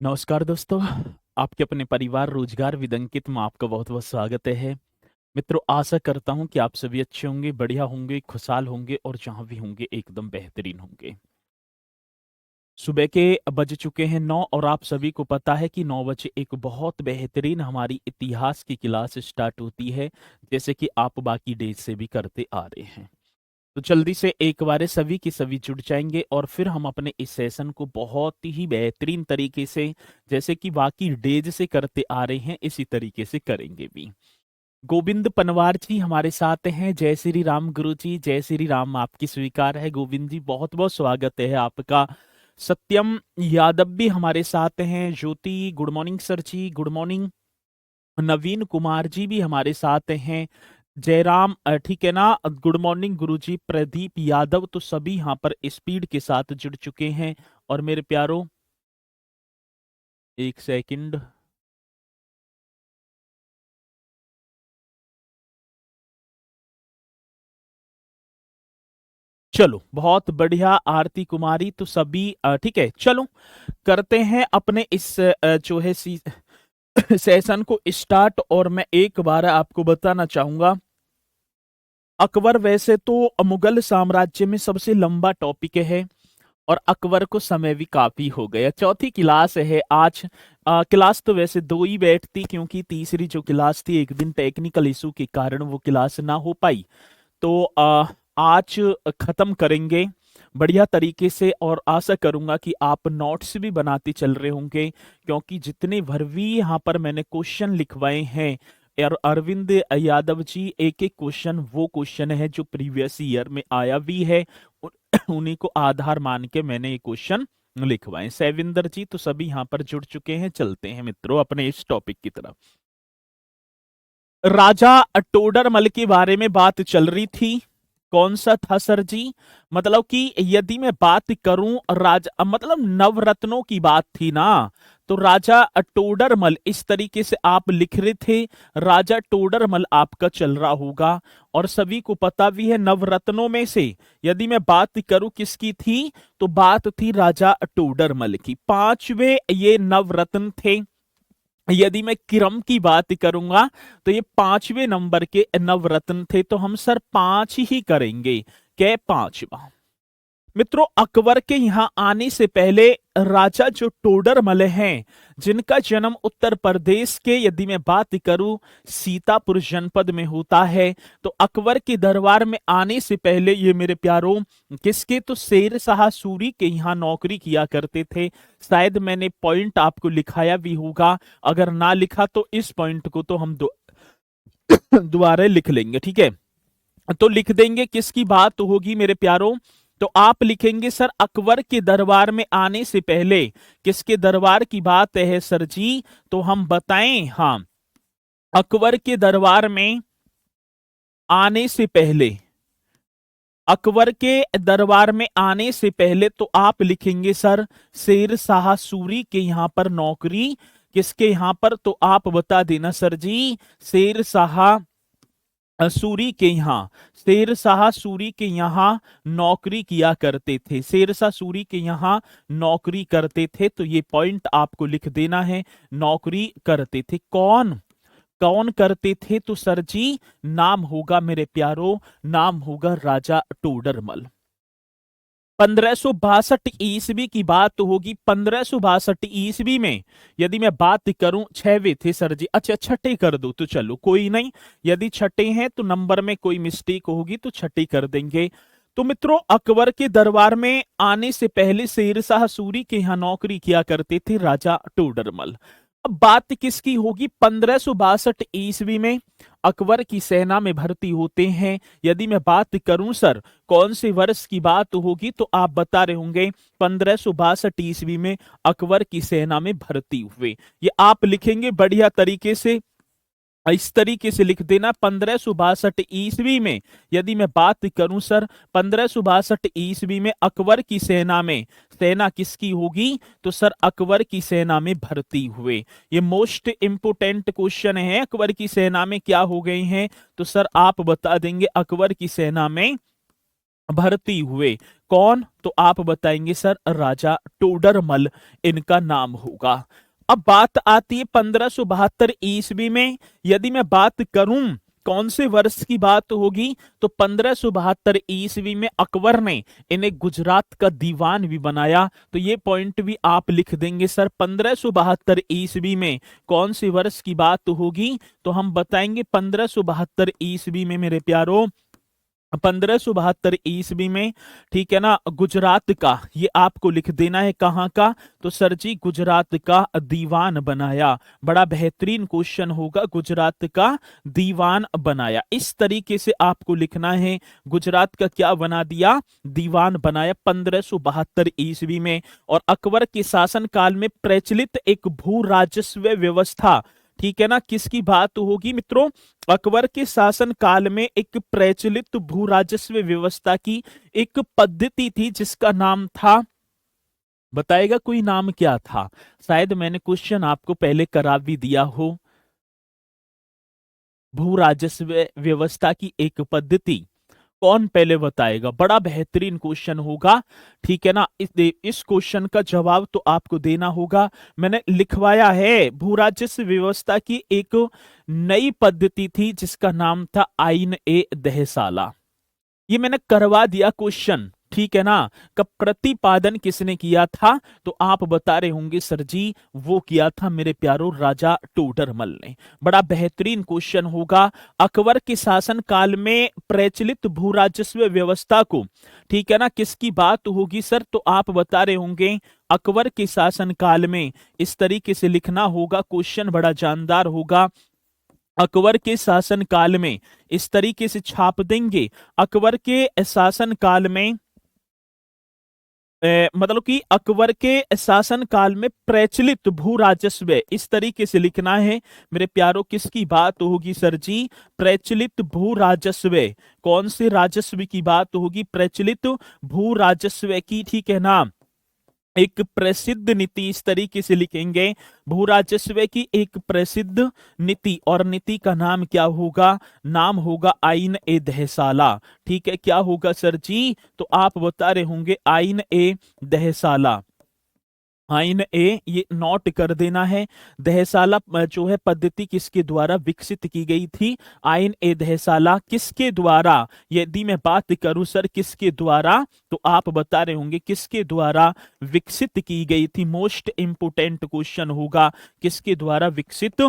नमस्कार दोस्तों। आपके अपने परिवार रोजगार विद अंकित में आपका बहुत बहुत स्वागत है। मित्रों, आशा करता हूं कि आप सभी अच्छे होंगे, बढ़िया होंगे, खुशहाल होंगे और जहां भी होंगे एकदम बेहतरीन होंगे। सुबह के बज चुके हैं 9 और आप सभी को पता है कि 9 बजे एक बहुत बेहतरीन हमारी इतिहास की क्लास स्टार्ट होती है, जैसे कि आप बाकी डेज से भी करते आ रहे हैं। तो जल्दी से एक बार सभी के सभी जुड़ जाएंगे और फिर हम अपने इस सेशन को बहुत ही बेहतरीन तरीके से, जैसे कि बाकी डेज से करते आ रहे हैं, इसी तरीके से करेंगे भी। गोविंद पनवार जी हमारे साथ हैं। जय श्री राम गुरु जी, जय श्री राम। आपकी स्वीकार है गोविंद जी, बहुत बहुत स्वागत है आपका। सत्यम यादव भी हमारे साथ हैं। ज्योति गुड मॉर्निंग सर जी, गुड मॉर्निंग। नवीन कुमार जी भी हमारे साथ हैं। जयराम ठीक है ना, गुड मॉर्निंग गुरुजी। प्रदीप यादव, तो सभी यहाँ पर स्पीड के साथ जुड़ चुके हैं। और मेरे प्यारो, एक सेकंड। चलो बहुत बढ़िया आरती कुमारी, तो सभी ठीक है। चलो करते हैं अपने इस जो है सेशन को स्टार्ट। और मैं एक बार आपको बताना चाहूंगा, अकबर वैसे तो मुगल साम्राज्य में सबसे लंबा टॉपिक है और अकबर को समय भी काफी हो गया। चौथी क्लास है आज। क्लास तो वैसे दो ही बैठती, क्योंकि तीसरी जो क्लास थी एक दिन टेक्निकल इशू के कारण वो क्लास ना हो पाई। तो आज खत्म करेंगे बढ़िया तरीके से। और आशा करूंगा कि आप नोट्स भी बनाते चल रहे होंगे, क्योंकि जितने भर भी यहाँ पर मैंने क्वेश्चन लिखवाए हैं, और अरविंद यादव जी, एक एक क्वेश्चन वो क्वेश्चन है जो प्रीवियस ईयर में आया भी है। उन्हीं को आधार मान के मैंने ये क्वेश्चन लिखवाए। सेविंदर जी, तो सभी यहाँ पर जुड़ चुके हैं। चलते हैं मित्रों अपने इस टॉपिक की तरफ। राजा टोडरमल के बारे में बात चल रही थी। कौन सा था सर जी? मतलब कि यदि मैं बात करूं राजा, मतलब नवरत्नों की बात थी ना, तो राजा टोडरमल इस तरीके से आप लिख रहे थे। राजा टोडरमल आपका चल रहा होगा। और सभी को पता भी है नवरत्नों में से यदि मैं बात करूं किसकी थी, तो बात थी राजा टोडरमल की। पांचवे ये नवरत्न थे। यदि मैं क्रम की बात करूंगा तो ये पांचवें नंबर के नवरत्न थे। तो हम सर पांच ही करेंगे। क्या पांचवा? मित्रों, अकबर के यहाँ आने से पहले राजा जो टोडरमल हैं, जिनका जन्म उत्तर प्रदेश के, यदि मैं बात करूं, सीतापुर जनपद में होता है, तो अकबर के दरबार में आने से पहले ये मेरे प्यारों किसके, तो शेर शाह सूरी के यहाँ नौकरी किया करते थे। शायद मैंने पॉइंट आपको लिखाया भी होगा, अगर ना लिखा तो इस पॉइंट को तो हम दोबारा लिख लेंगे, ठीक है। तो लिख देंगे किसकी बात होगी मेरे प्यारों। तो आप लिखेंगे सर अकबर के दरबार में आने से पहले किसके दरबार की बात है सर जी? तो हम बताएं, हाँ, अकबर के दरबार में आने से पहले, अकबर के दरबार में आने से पहले तो आप लिखेंगे सर शेर शाह सूरी के यहां पर नौकरी। किसके यहां पर? तो आप बता देना सर जी, शेर शाह सूरी के यहाँ, शेर शाह सूरी के यहाँ नौकरी किया करते थे। शेर शाह सूरी के यहाँ नौकरी करते थे, तो ये पॉइंट आपको लिख देना है। नौकरी करते थे कौन? कौन करते थे? तो सर जी नाम होगा मेरे प्यारो, नाम होगा राजा टोडरमल। 1562 ईस्वी की बात तो होगी। 1562 ईस्वी में यदि मैं बात करूं, छठे थे सर जी। अच्छा, छठे कर दो तो चलो कोई नहीं, यदि छठे हैं तो नंबर में कोई मिस्टेक होगी तो छठे कर देंगे। तो मित्रों, अकबर के दरबार में आने से पहले शेर शाह सूरी के यहाँ नौकरी किया करते थे राजा टोडरमल। अब बात किसकी होगी? 1562 ईस्वी में अकबर की सेना में भर्ती होते हैं। यदि मैं बात करूं सर कौन से वर्ष की बात होगी, तो आप बता रहे होंगे 1562 ईस्वी में अकबर की सेना में भर्ती हुए। ये आप लिखेंगे बढ़िया तरीके से, इस तरीके से लिख देना। 1562 ईस्वी में यदि मैं बात करूं सर, 1562 ईस्वी में अकबर की सेना में, सेना किसकी होगी? तो सर अकबर की सेना में भर्ती हुए। ये मोस्ट इंपोर्टेंट क्वेश्चन है। अकबर की सेना में क्या हो गए हैं? तो सर आप बता देंगे अकबर की सेना में भर्ती हुए। कौन? तो आप बताएंगे सर राजा टोडरमल इनका नाम होगा। अब बात आती है 1572 ईस्वी में। यदि मैं बात करूं कौन से वर्ष की बात होगी, तो 1572 ईस्वी में अकबर ने इन्हें गुजरात का दीवान भी बनाया। तो ये पॉइंट भी आप लिख देंगे सर। 1572 ईस्वी में कौन से वर्ष की बात होगी, तो हम बताएंगे 1572 ईस्वी में मेरे प्यारों 1572 ईस्वी में, ठीक है ना, गुजरात का, ये आपको लिख देना है कहाँ का, तो सर जी गुजरात का दीवान बनाया। बड़ा बेहतरीन क्वेश्चन होगा, गुजरात का दीवान बनाया, इस तरीके से आपको लिखना है। गुजरात का क्या बना दिया? दीवान बनाया 1572 ईस्वी में। और अकबर के शासनकाल में प्रचलित एक भू राजस्व व्यवस्था, ठीक है ना, किसकी बात होगी मित्रों? अकबर के शासन काल में एक प्रचलित भू राजस्व व्यवस्था की एक पद्धति थी जिसका नाम था, बताएगा कोई? नाम क्या था? शायद मैंने क्वेश्चन आपको पहले करा भी दिया हो। भू राजस्व व्यवस्था की एक पद्धति कौन पहले बताएगा? बड़ा बेहतरीन क्वेश्चन होगा, ठीक है ना। इस क्वेश्चन का जवाब तो आपको देना होगा। मैंने लिखवाया है, भू राजस्व व्यवस्था की एक नई पद्धति थी जिसका नाम था आईन ए दहसाला। ये मैंने करवा दिया क्वेश्चन, ठीक है ना। कब प्रतिपादन किसने किया था, तो आप बता रहे होंगे सर जी वो किया था मेरे प्यारो राजा टोडरमल ने। बड़ा बेहतरीन क्वेश्चन होगा। अकबर के शासन काल में प्रचलित भू राजस्व व्यवस्था को, ठीक है ना, किसकी बात होगी सर, तो आप बता रहे होंगे अकबर के शासन काल में। इस तरीके से लिखना होगा, क्वेश्चन बड़ा जानदार होगा। अकबर के शासन काल में, इस तरीके से छाप देंगे, अकबर के शासन काल में मतलब कि अकबर के शासन काल में प्रचलित भू राजस्व, इस तरीके से लिखना है मेरे प्यारों। किसकी बात होगी सर जी? प्रचलित भू राजस्व। कौन से राजस्व की बात होगी? प्रचलित भू राजस्व की, ठीक है ना। एक प्रसिद्ध नीति, इस तरीके से लिखेंगे, भू राजस्व की एक प्रसिद्ध नीति, और नीति का नाम क्या होगा? नाम होगा आईन ए दहसाला। ठीक है, क्या होगा सर जी? तो आप बता रहे होंगे आईन ए दहसाला। आईन ए, ये नोट कर देना है। दहसाला जो है पद्धति किसके द्वारा विकसित की गई थी? आईन ए दहसाला किसके द्वारा? यदि मैं बात करूं सर किसके द्वारा, तो आप बता रहे होंगे किसके द्वारा विकसित की गई थी। मोस्ट इंपोर्टेंट क्वेश्चन होगा, किसके द्वारा विकसित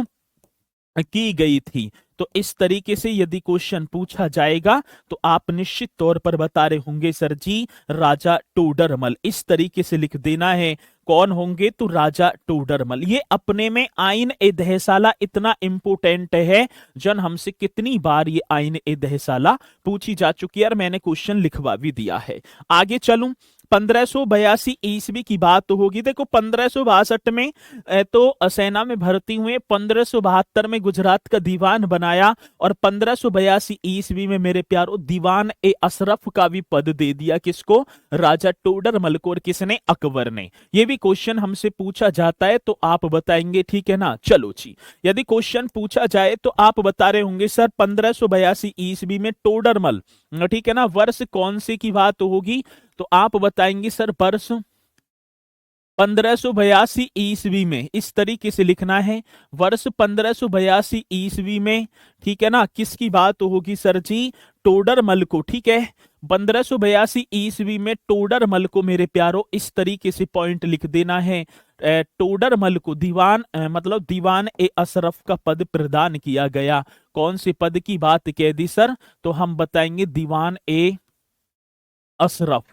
की गई थी। तो इस तरीके से यदि क्वेश्चन पूछा जाएगा तो आप निश्चित तौर पर बता रहे होंगे सर जी राजा टोडरमल। इस तरीके से लिख देना है, कौन होंगे? तो राजा टोडरमल। ये अपने में आईन ए दहसाला इतना इंपोर्टेंट है, जन हमसे कितनी बार ये आईन ए दहसाला पूछी जा चुकी है और मैंने क्वेश्चन लिखवा भी दिया है। आगे चलूं, 1582 ईस्वी की बात तो होगी। देखो 1562 में तो सेना में भर्ती हुए, 1572 में गुजरात का दीवान बनाया, और 1582 ईस्वी में मेरे प्यारो दीवान ए अशरफ का भी पद दे दिया। किसको? राजा टोडरमल को। और किसने? अकबर ने। ये भी क्वेश्चन हमसे पूछा जाता है तो आप बताएंगे, ठीक है ना। चलो जी, यदि क्वेश्चन पूछा जाए तो आप बता रहे होंगे सर 1582 ईस्वी में टोडरमल, ठीक है ना, वर्ष कौन से की बात होगी, तो आप बताएंगे सर वर्ष 1582 ईस्वी में। इस तरीके से लिखना है, वर्ष 1582 ईस्वी में, ठीक है ना, किसकी बात होगी सर जी? टोडरमल को। ठीक है, 1582 ईस्वी में टोडरमल को मेरे प्यारो इस तरीके से पॉइंट लिख देना है। टोडरमल को दीवान मतलब दीवान ए अशरफ का पद प्रदान किया गया। कौन से पद की बात कह दी सर? तो हम बताएंगे दीवान ए अशरफ।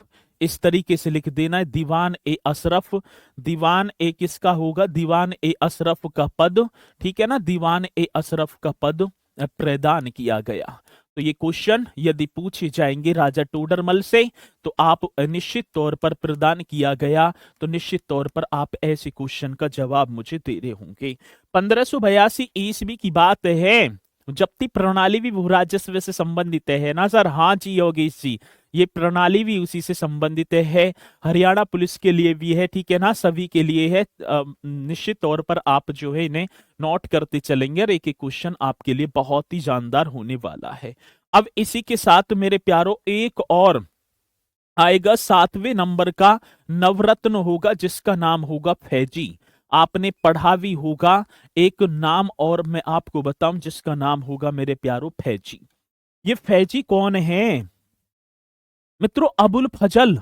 इस तरीके से लिख देना है, दीवान ए अशरफ। दीवान ए किसका होगा? दीवान ए अशरफ का पद, ठीक है ना, दीवान ए अशरफ का पद प्रदान किया गया। तो ये क्वेश्चन यदि पूछे जाएंगे राजा टोडरमल से, तो आप निश्चित तौर पर प्रदान किया गया, तो निश्चित तौर पर आप ऐसे क्वेश्चन का जवाब मुझे दे रहे होंगे। 1582 ईस्वी की बात है, जब्ती प्रणाली भी भू राजस्व से संबंधित है ना सर? हाँ जी योगेश जी, ये प्रणाली भी उसी से संबंधित है। हरियाणा पुलिस के लिए भी है, ठीक है ना, सभी के लिए है। निश्चित तौर पर आप जो है इन्हें नोट करते चलेंगे और एक एक क्वेश्चन आपके लिए बहुत ही जानदार होने वाला है। अब इसी के साथ मेरे प्यारो एक और आएगा 7वें नंबर का नवरत्न होगा जिसका नाम होगा फैजी। आपने पढ़ा भी होगा एक नाम, और मैं आपको बताऊं जिसका नाम होगा मेरे प्यारो फैजी। ये फैजी कौन है मित्रों? अबुल फजल,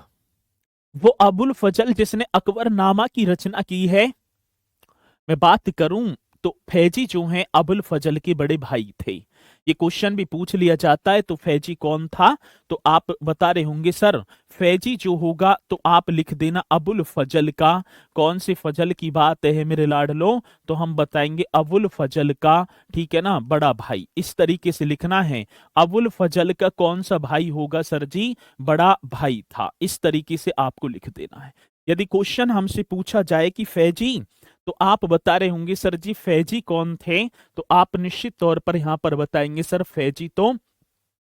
वो अबुल फजल जिसने अकबरनामा की रचना की है। मैं बात करूं तो फैजी जो हैं अबुल फजल के बड़े भाई थे। ये क्वेश्चन भी पूछ लिया जाता है, तो फैजी कौन था? तो आप बता रहे होंगे सर फैजी जो होगा, तो आप लिख देना अबुल फजल का। कौन से फजल की बात है मेरे लाडलो? तो हम बताएंगे अबुल फजल का, ठीक है ना, बड़ा भाई। इस तरीके से लिखना है। अबुल फजल का कौन सा भाई होगा सर जी? बड़ा भाई था। इस तरीके से आपको लिख देना है। यदि क्वेश्चन हमसे पूछा जाए कि फैजी, तो आप बता रहे होंगे सर जी फैजी कौन थे? तो आप निश्चित तौर पर यहां पर बताएंगे सर फैजी तो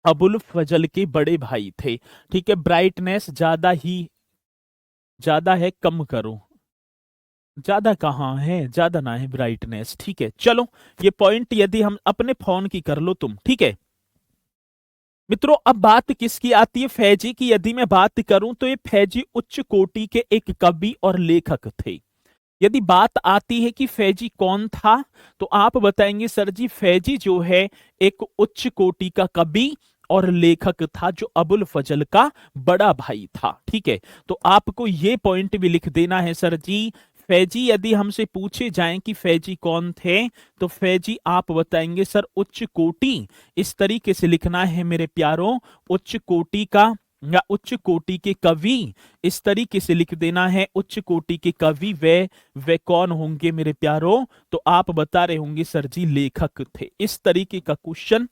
अबुल फजल के बड़े भाई थे। ठीक है, ब्राइटनेस ज्यादा है, कम करो। ज्यादा कहाँ है, ज्यादा ना है ब्राइटनेस। ठीक है, चलो ये पॉइंट यदि हम अपने फोन की कर लो तुम, ठीक है मित्रों। अब बात किसकी आती है? फैजी की यदि मैं बात करूं तो ये फैजी उच्च कोटि के एक कवि और लेखक थे। यदि बात आती है कि फैजी कौन था, तो आप बताएंगे सर जी फैजी जो है एक उच्च कोटि का कवि और लेखक था जो अबुल फजल का बड़ा भाई था। ठीक है, तो आपको ये पॉइंट भी लिख देना है सर जी। फैजी यदि हमसे पूछे जाएं कि फैजी कौन थे, तो फैजी आप बताएंगे सर उच्च कोटि। इस तरीके से लिखना है मेरे प्यारों, उच्च कोटि का या उच्च कोटि के कवि। इस तरीके से लिख देना है उच्च कोटि के कवि। वे कौन होंगे मेरे प्यारों? तो आप बता रहे होंगे सर जी लेखक थे। इस तरीके का क्वेश्चन।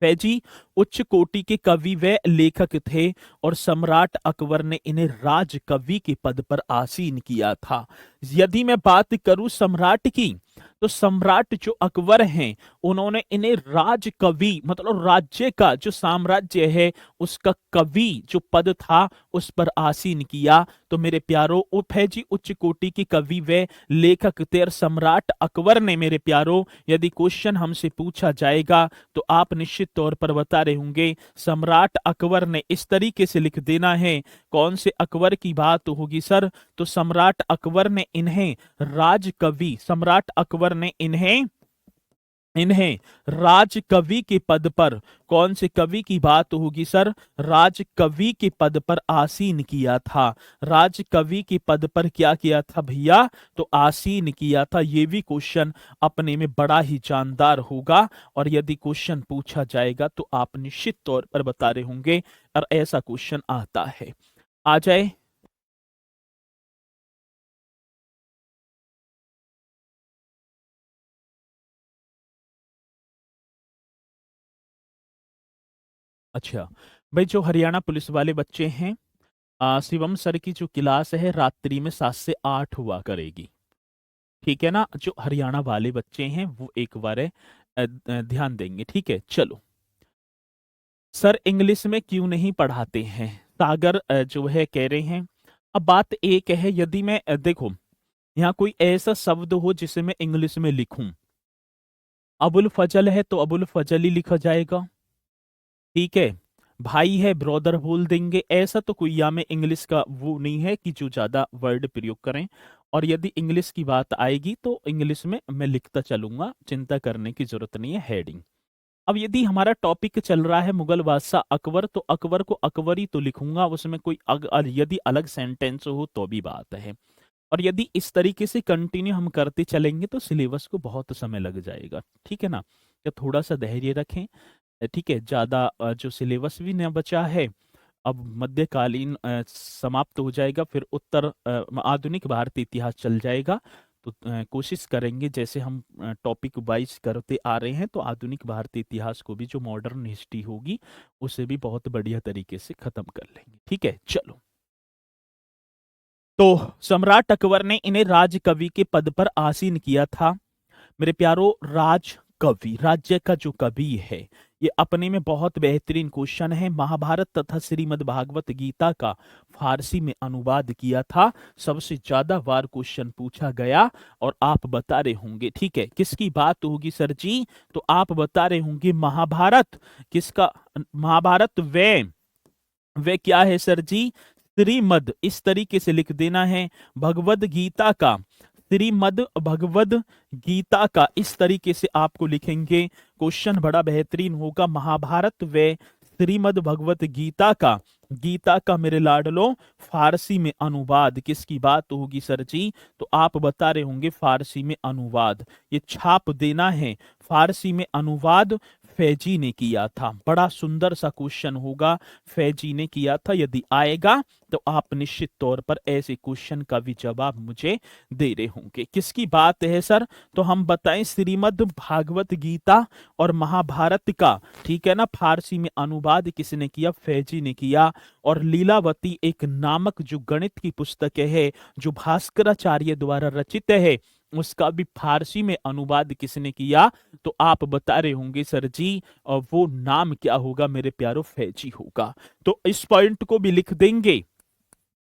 फैजी उच्च कोटि के कवि व लेखक थे और सम्राट अकबर ने इन्हें राज कवि के पद पर आसीन किया था। यदि मैं बात करूं सम्राट की, तो सम्राट जो अकबर हैं उन्होंने इन्हें राज कवि मतलब राज्य का जो साम्राज्य है उसका कवि जो पद था उस पर आसीन किया। तो मेरे प्यारो फैजी उच्च कोटि के कवि व लेखक थे और सम्राट अकबर ने मेरे प्यारो, यदि क्वेश्चन हमसे पूछा जाएगा तो आप निश्चित तौर पर बता रहे होंगे सम्राट अकबर ने। इस तरीके से लिख देना है। कौन से अकबर की बात होगी सर? तो सम्राट अकबर ने इन्हें राजकवि, सम्राट अकबर ने इन्हें इन्हें राजकवि के पद पर, कौन से कवि की बात होगी सर? राजकवि के पद पर आसीन किया था। राजकवि के पद पर क्या किया था भैया? तो आसीन किया था। ये भी क्वेश्चन अपने में बड़ा ही जानदार होगा, और यदि क्वेश्चन पूछा जाएगा तो आप निश्चित तौर पर बता रहे होंगे और ऐसा क्वेश्चन आता है। आ जाए। अच्छा भाई, जो हरियाणा पुलिस वाले बच्चे हैं, शिवम सर की जो क्लास है रात्रि में 7 से 8 हुआ करेगी। ठीक है ना? जो हरियाणा वाले बच्चे हैं वो एक बार ध्यान देंगे। ठीक है, चलो। सर इंग्लिश में क्यों नहीं पढ़ाते हैं? सागर जो है कह रहे हैं। अब बात एक है, यदि मैं देखो यहाँ कोई ऐसा शब्द हो जिसे मैं इंग्लिश में लिखूं, अबुल फजल है तो अबुल फजल ही लिखा जाएगा। ठीक है, भाई है ब्रदर बोल देंगे। ऐसा तो कोई या में इंग्लिश का वो नहीं है कि जो ज्यादा वर्ड प्रयोग करें। और यदि इंग्लिश की बात आएगी तो इंग्लिश में मैं लिखता चलूंगा, चिंता करने की जरूरत नहीं है। हेडिंग। अब यदि हमारा टॉपिक चल रहा है मुगल बादशाह अकबर, तो अकबर को अकबर ही तो लिखूंगा। उसमें कोई यदि अलग सेंटेंस हो तो भी बात है। और यदि इस तरीके से कंटिन्यू हम करते चलेंगे तो सिलेबस को बहुत समय लग जाएगा। ठीक है ना? तो थोड़ा सा धैर्य रखें। ठीक है, ज्यादा जो सिलेबस भी न बचा है, अब मध्यकालीन समाप्त हो जाएगा, फिर उत्तर आधुनिक भारतीय इतिहास चल जाएगा। तो कोशिश करेंगे जैसे हम टॉपिक वाइज करते आ रहे हैं, तो आधुनिक भारतीय इतिहास को भी जो मॉडर्न हिस्ट्री होगी उसे भी बहुत बढ़िया तरीके से खत्म कर लेंगे। ठीक है, चलो। तो सम्राट अकबर ने इन्हें राजकवि के पद पर आसीन किया था। मेरे प्यारो, राज कवि, राज्य का जो कवि है, ये अपने में बहुत बेहतरीन क्वेश्चन है। महाभारत तथा श्रीमद् भागवत गीता का फारसी में अनुवाद किया था। सबसे ज्यादा बार क्वेश्चन पूछा गया और आप बता रहे होंगे। ठीक है, किसकी बात होगी सर जी? तो आप बता रहे होंगे महाभारत। किसका? महाभारत वे वे क्या है सर जी? श्रीमद, इस तरीके से लिख देना है। भगवद गीता का, श्रीमद भगवद गीता का, इस तरीके से आपको लिखेंगे। क्वेश्चन बड़ा बेहतरीन होगा। महाभारत व श्रीमद भगवत गीता का, गीता का मेरे लाडलो फारसी में अनुवाद किसकी बात होगी सर जी? तो आप बता रहे होंगे फारसी में अनुवाद। ये छाप देना है। फारसी में अनुवाद फैजी ने किया था। बड़ा सुंदर सा क्वेश्चन होगा, फैजी ने किया था। यदि आएगा तो आप निश्चित तौर पर ऐसे क्वेश्चन का भी जवाब मुझे दे रहे होंगे। किसकी बात है सर? तो हम बताएं श्रीमद् भागवत गीता और महाभारत का, ठीक है ना, फारसी में अनुवाद किसने किया? फैजी ने किया। और लीलावती एक नामक जो गणित की पुस्तक है, जो भास्कराचार्य द्वारा रचित है, उसका भी फारसी में अनुवाद किसने किया? तो आप बता रहे होंगे सर जी, और वो नाम क्या होगा मेरे प्यारो? फैजी होगा। तो इस पॉइंट को भी लिख देंगे।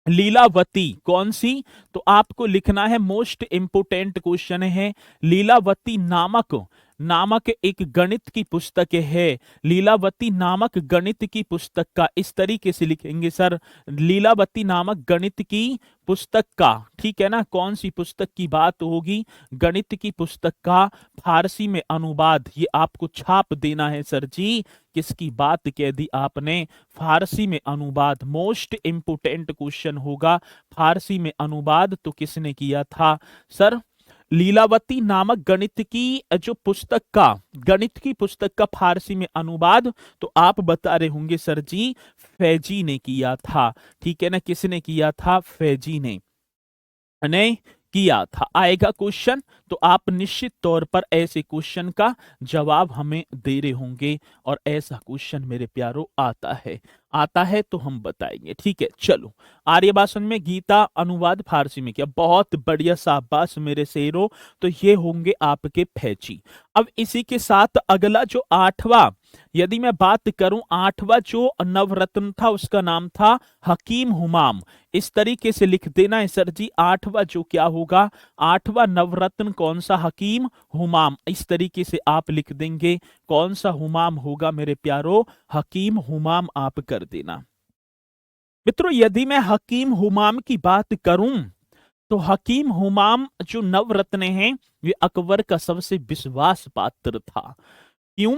लीलावती कौन सी? तो आपको लिखना है, मोस्ट इंपोर्टेंट क्वेश्चन है। लीलावती नामक, नामक एक गणित की पुस्तक है। लीलावती नामक गणित की पुस्तक का, इस तरीके से लिखेंगे सर, लीलावती नामक गणित की पुस्तक का, ठीक है ना। कौन सी पुस्तक की बात होगी? गणित की पुस्तक का फारसी में अनुवाद, ये आपको छाप देना है सर जी। किसकी बात कह दी आपने? फारसी में अनुवाद। मोस्ट इंपोर्टेंट क्वेश्चन होगा, फारसी में अनुवाद तो किसने किया था सर? लीलावती नामक गणित की जो पुस्तक का, गणित की पुस्तक का फारसी में अनुवाद तो आप बता रहे होंगे सर जी, फैजी ने किया था। ठीक है ना, किसने किया था? फैजी ने किया था। आएगा क्वेश्चन तो आप निश्चित तौर पर ऐसे क्वेश्चन का जवाब हमें दे रहे होंगे। और ऐसा क्वेश्चन मेरे प्यारो आता है, आता है तो हम बताएंगे। ठीक है, चलो। आर्यभाषण में गीता अनुवाद फारसी में किया, बहुत बढ़िया, शाबाश मेरे शेरों। तो ये होंगे आपके फैजी। अब इसी के साथ अगला जो आठवां, यदि मैं बात करूं, आठवां जो नवरत्न था उसका नाम था हकीम हुमाम। इस तरीके से लिख देना है सर जी। आठवां जो क्या होगा? आठवां नवरत्न कौन सा? हकीम हुमाम। इस तरीके से आप लिख देंगे। कौन सा हुमाम होगा मेरे प्यारो? हकीम हुमाम आप कर देना। मित्रों, यदि मैं हकीम हुमाम की बात करूं तो हकीम हुमाम जो नवरत्न हैं, वे अकबर का सबसे विश्वास पात्र था। क्यों?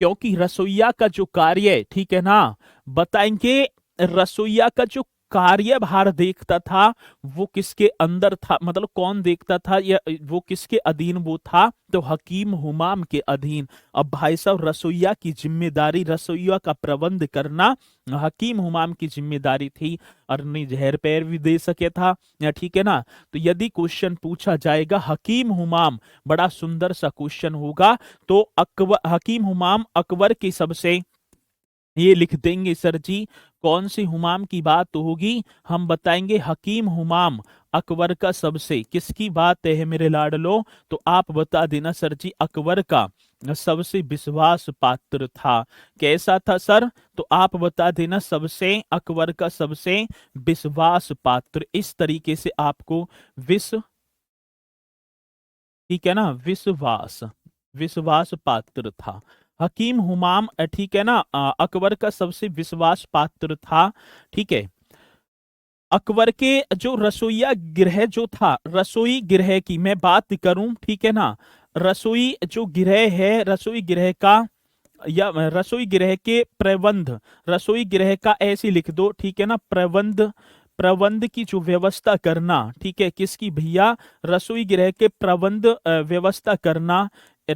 क्योंकि रसोईया का जो कार्य, ठीक है ना, बताएंगे, रसोईया का जो कार्यभार देखता था वो किसके अंदर था? मतलब कौन देखता था, या वो किसके अधीन वो था? तो हकीम हुमाम के अधीन। अब भाई साहब, रसोईया की जिम्मेदारी, रसोईया का प्रबंध करना हकीम हुमाम की जिम्मेदारी थी। और नहीं जहर पैर भी दे सके था, या ठीक है ना। तो यदि क्वेश्चन पूछा जाएगा हकीम हुमाम, बड़ा सुंदर सा क्वेश्चन होगा। तो अकबर, हकीम हुमाम अकबर की सबसे, ये लिख देंगे सर जी। कौन सी हुमाम की बात होगी? हम बताएंगे हकीम हुमाम अकबर का सबसे, किसकी बात है मेरे लाडलो? तो आप बता देना सर जी, अकबर का सबसे विश्वास पात्र था। कैसा था सर? तो आप बता देना, सबसे, अकबर का सबसे विश्वास पात्र। इस तरीके से आपको ठीक है ना, विश्वास, विश्वास पात्र था हकीम हुमाम, ठीक है ना। अकबर का सबसे विश्वास पात्र था। ठीक है। अकबर के जो रसोईया गृह जो था, रसोई गृह की मैं बात करूं, ठीक है ना, रसोई जो गृह है, रसोई गृह का, या रसोई गृह के प्रबंध, रसोई गृह का ऐसे लिख दो, ठीक है ना, प्रबंध, प्रबंध की जो व्यवस्था करना, ठीक है, किसकी भैया? रसोई गृह के प्रबंध व्यवस्था करना,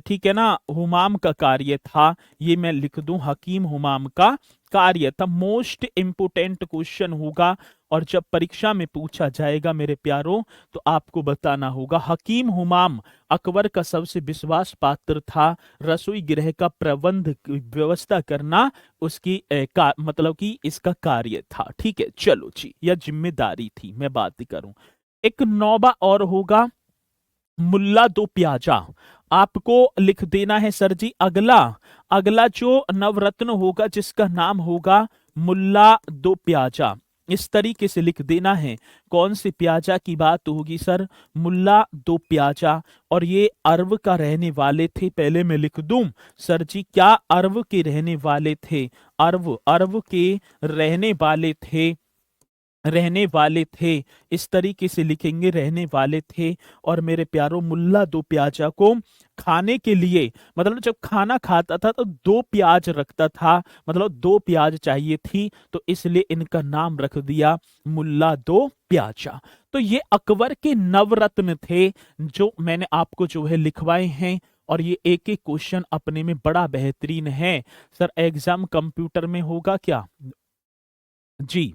ठीक है ना, हुमाम का कार्य था। ये मैं लिख दूं, हकीम हुमाम का कार्य था। मोस्ट इंपोर्टेंट क्वेश्चन होगा, और जब परीक्षा में पूछा जाएगा मेरे प्यारों, तो आपको बताना होगा हकीम हुमाम अकबर का सबसे विश्वास पात्र था। रसोई गृह का प्रबंध व्यवस्था करना उसकी मतलब कि इसका कार्य था। ठीक है, चलो जी, यह जिम्मेदारी थी मैं बात करूं। एक नौबा और होगा, मुल्ला दो प्याजा। आपको लिख देना है सर जी। अगला, अगला जो नवरत्न होगा जिसका नाम होगा मुल्ला दो प्याजा। इस तरीके से लिख देना है। कौन से प्याजा की बात होगी सर? मुल्ला दो प्याजा, और ये अरब का रहने वाले थे। पहले मैं लिख दूं सर जी, क्या अरब के रहने वाले थे? अरब, अरब के रहने वाले थे, रहने वाले थे। इस तरीके से लिखेंगे, रहने वाले थे। और मेरे प्यारों, मुल्ला दो प्याजा को खाने के लिए, मतलब जब खाना खाता था तो दो प्याज रखता था, मतलब दो प्याज चाहिए थी, तो इसलिए इनका नाम रख दिया मुल्ला दो प्याजा। तो ये अकबर के नवरत्न थे जो मैंने आपको जो है लिखवाए हैं। और ये एक एक क्वेश्चन अपने में बड़ा बेहतरीन है। सर एग्जाम कंप्यूटर में होगा क्या? जी,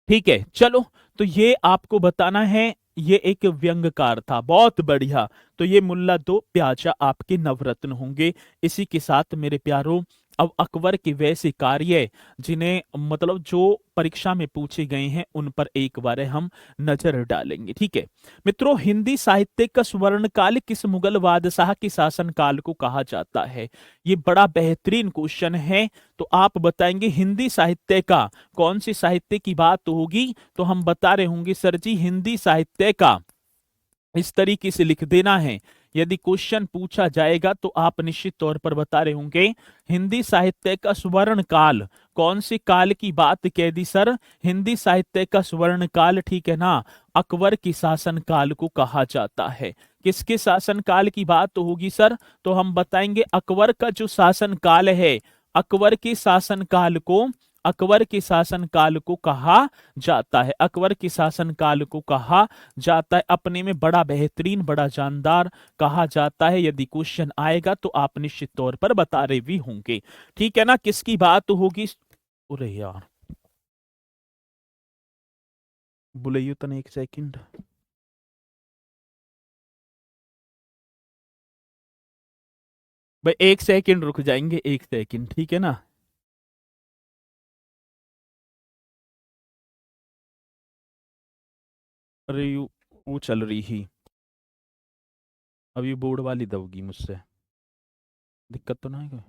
ठीक है, चलो। तो ये आपको बताना है, ये एक व्यंग्यकार था, बहुत बढ़िया। तो ये मुल्ला दो प्याजा आपके नवरत्न होंगे। इसी के साथ मेरे प्यारों, अब अकबर के वैसे कार्य जिन्हें मतलब जो परीक्षा में पूछे गए हैं उन पर एक बार हम नजर डालेंगे, ठीक है मित्रों। हिंदी साहित्य का स्वर्ण काल किस मुगल बादशाह के शासन काल को कहा जाता है? ये बड़ा बेहतरीन क्वेश्चन है। तो आप बताएंगे हिंदी साहित्य का, कौन सी साहित्य की बात होगी? तो हम बता रहे होंगे सर जी, हिंदी साहित्य का। इस तरीके से लिख देना है। यदि क्वेश्चन पूछा जाएगा तो आप निश्चित तौर पर बता रहे होंगे हिंदी साहित्य का स्वर्ण काल। कौन से काल की बात कह दी सर? हिंदी साहित्य का स्वर्ण काल, ठीक है ना, अकबर के शासन काल को कहा जाता है। किसके शासन काल की बात होगी सर? तो हम बताएंगे अकबर का जो शासन काल है, अकबर के शासन काल को, अकबर के शासन काल को कहा जाता है, अकबर के शासन काल को कहा जाता है। अपने में बड़ा बेहतरीन, बड़ा जानदार कहा जाता है। यदि क्वेश्चन आएगा तो आप निश्चित तौर पर बता रहे भी होंगे, ठीक है ना। किसकी बात होगी? अरे यार, बुलाइयो तने एक सेकंड। भाई एक सेकंड रुक जाएंगे, एक सेकंड, ठीक है ना। अरे वो चल रही ही, अब ये बोर्ड वाली दबगी मुझसे, दिक्कत तो ना है?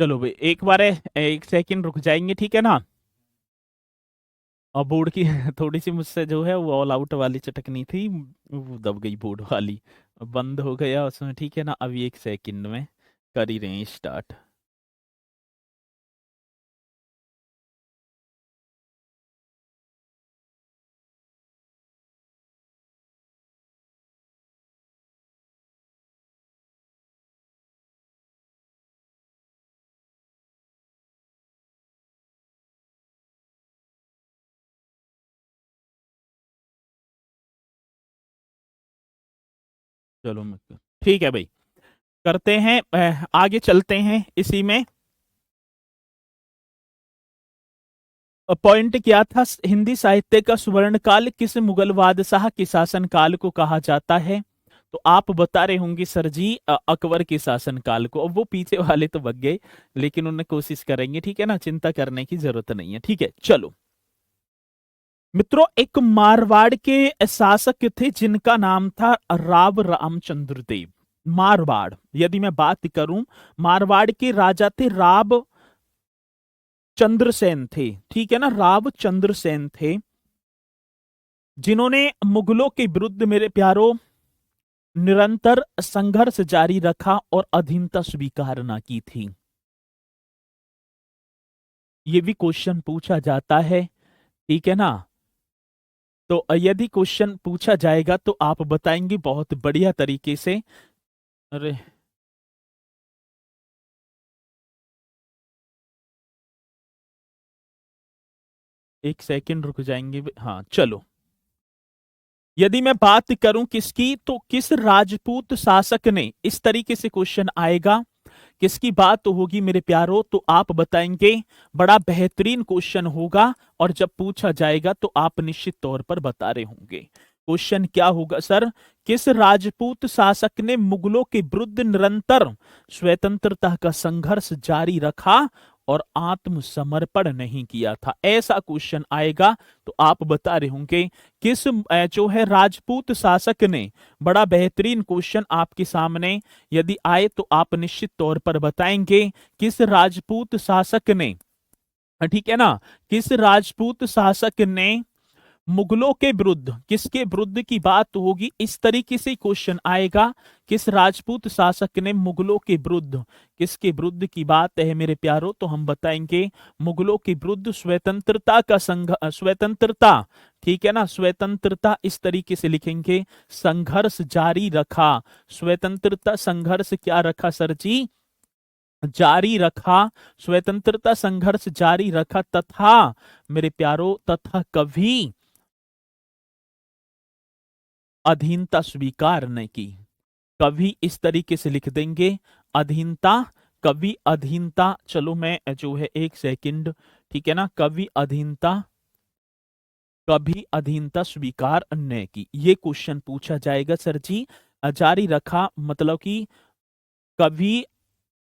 चलो भाई एक बार एक सेकंड रुक जाएंगे, ठीक है ना। और बोर्ड की थोड़ी सी मुझसे जो है वो ऑल आउट वाली चटकनी थी, वो दब गई बोर्ड वाली, बंद हो गया उसमें, ठीक है ना। अभी एक सेकंड में कर ही रहे हैं स्टार्ट। चलो ठीक है भाई, करते हैं, आगे चलते हैं इसी में। पॉइंट क्या था, हिंदी साहित्य का स्वर्ण काल किस मुगल बादशाह के शासन काल को कहा जाता है? तो आप बता रहे होंगे सर जी अकबर के शासन काल को। अब वो पीछे वाले तो बग गए, लेकिन उन्हें कोशिश करेंगे, ठीक है ना, चिंता करने की जरूरत नहीं है, ठीक है। चलो मित्रों, एक मारवाड़ के शासक थे जिनका नाम था राव रामचंद्र देव। मारवाड़, यदि मैं बात करूं, मारवाड़ के राजा थे राव चंद्रसेन थे, ठीक है ना, राव चंद्रसेन थे, जिन्होंने मुगलों के विरुद्ध मेरे प्यारों निरंतर संघर्ष जारी रखा और अधीनता स्वीकार ना की थी। ये भी क्वेश्चन पूछा जाता है, ठीक है ना। तो यदि क्वेश्चन पूछा जाएगा तो आप बताएंगे बहुत बढ़िया तरीके से। अरे एक सेकंड रुक जाएंगे, हाँ चलो। यदि मैं बात करूं किसकी, तो किस राजपूत शासक ने, इस तरीके से क्वेश्चन आएगा, किसकी बात तो होगी मेरे प्यारो, तो आप बताएंगे। बड़ा बेहतरीन क्वेश्चन होगा, और जब पूछा जाएगा तो आप निश्चित तौर पर बता रहे होंगे। क्वेश्चन क्या होगा सर? किस राजपूत शासक ने मुगलों के विरुद्ध निरंतर स्वतंत्रता का संघर्ष जारी रखा और आत्मसमर्पण नहीं किया था? ऐसा क्वेश्चन आएगा तो आप बता रहे होंगे किस जो है राजपूत शासक ने। बड़ा बेहतरीन क्वेश्चन आपके सामने यदि आए तो आप निश्चित तौर पर बताएंगे किस राजपूत शासक ने, ठीक है ना, किस राजपूत शासक ने मुगलों के विरुद्ध, किसके विरुद्ध की बात होगी, इस तरीके से क्वेश्चन आएगा। किस राजपूत शासक ने मुगलों के विरुद्ध, किसके विरुद्ध की बात है मेरे प्यारों, तो हम बताएंगे मुगलों के विरुद्ध स्वतंत्रता का स्वतंत्रता, ठीक है ना, स्वतंत्रता, इस तरीके से लिखेंगे, संघर्ष जारी रखा। स्वतंत्रता संघर्ष क्या रखा सर जी? जारी रखा, स्वतंत्रता संघर्ष जारी रखा, तथा मेरे प्यारों, तथा कभी अधीनता स्वीकार न की। कभी इस तरीके से लिख देंगे, अधीनता, कभी अधीनता, चलो मैं जो है एक सेकंड, ठीक है ना, कभी अधीनता, कभी अधीनता स्वीकार न की, ये क्वेश्चन पूछा जाएगा सर जी। जारी रखा मतलब कि कभी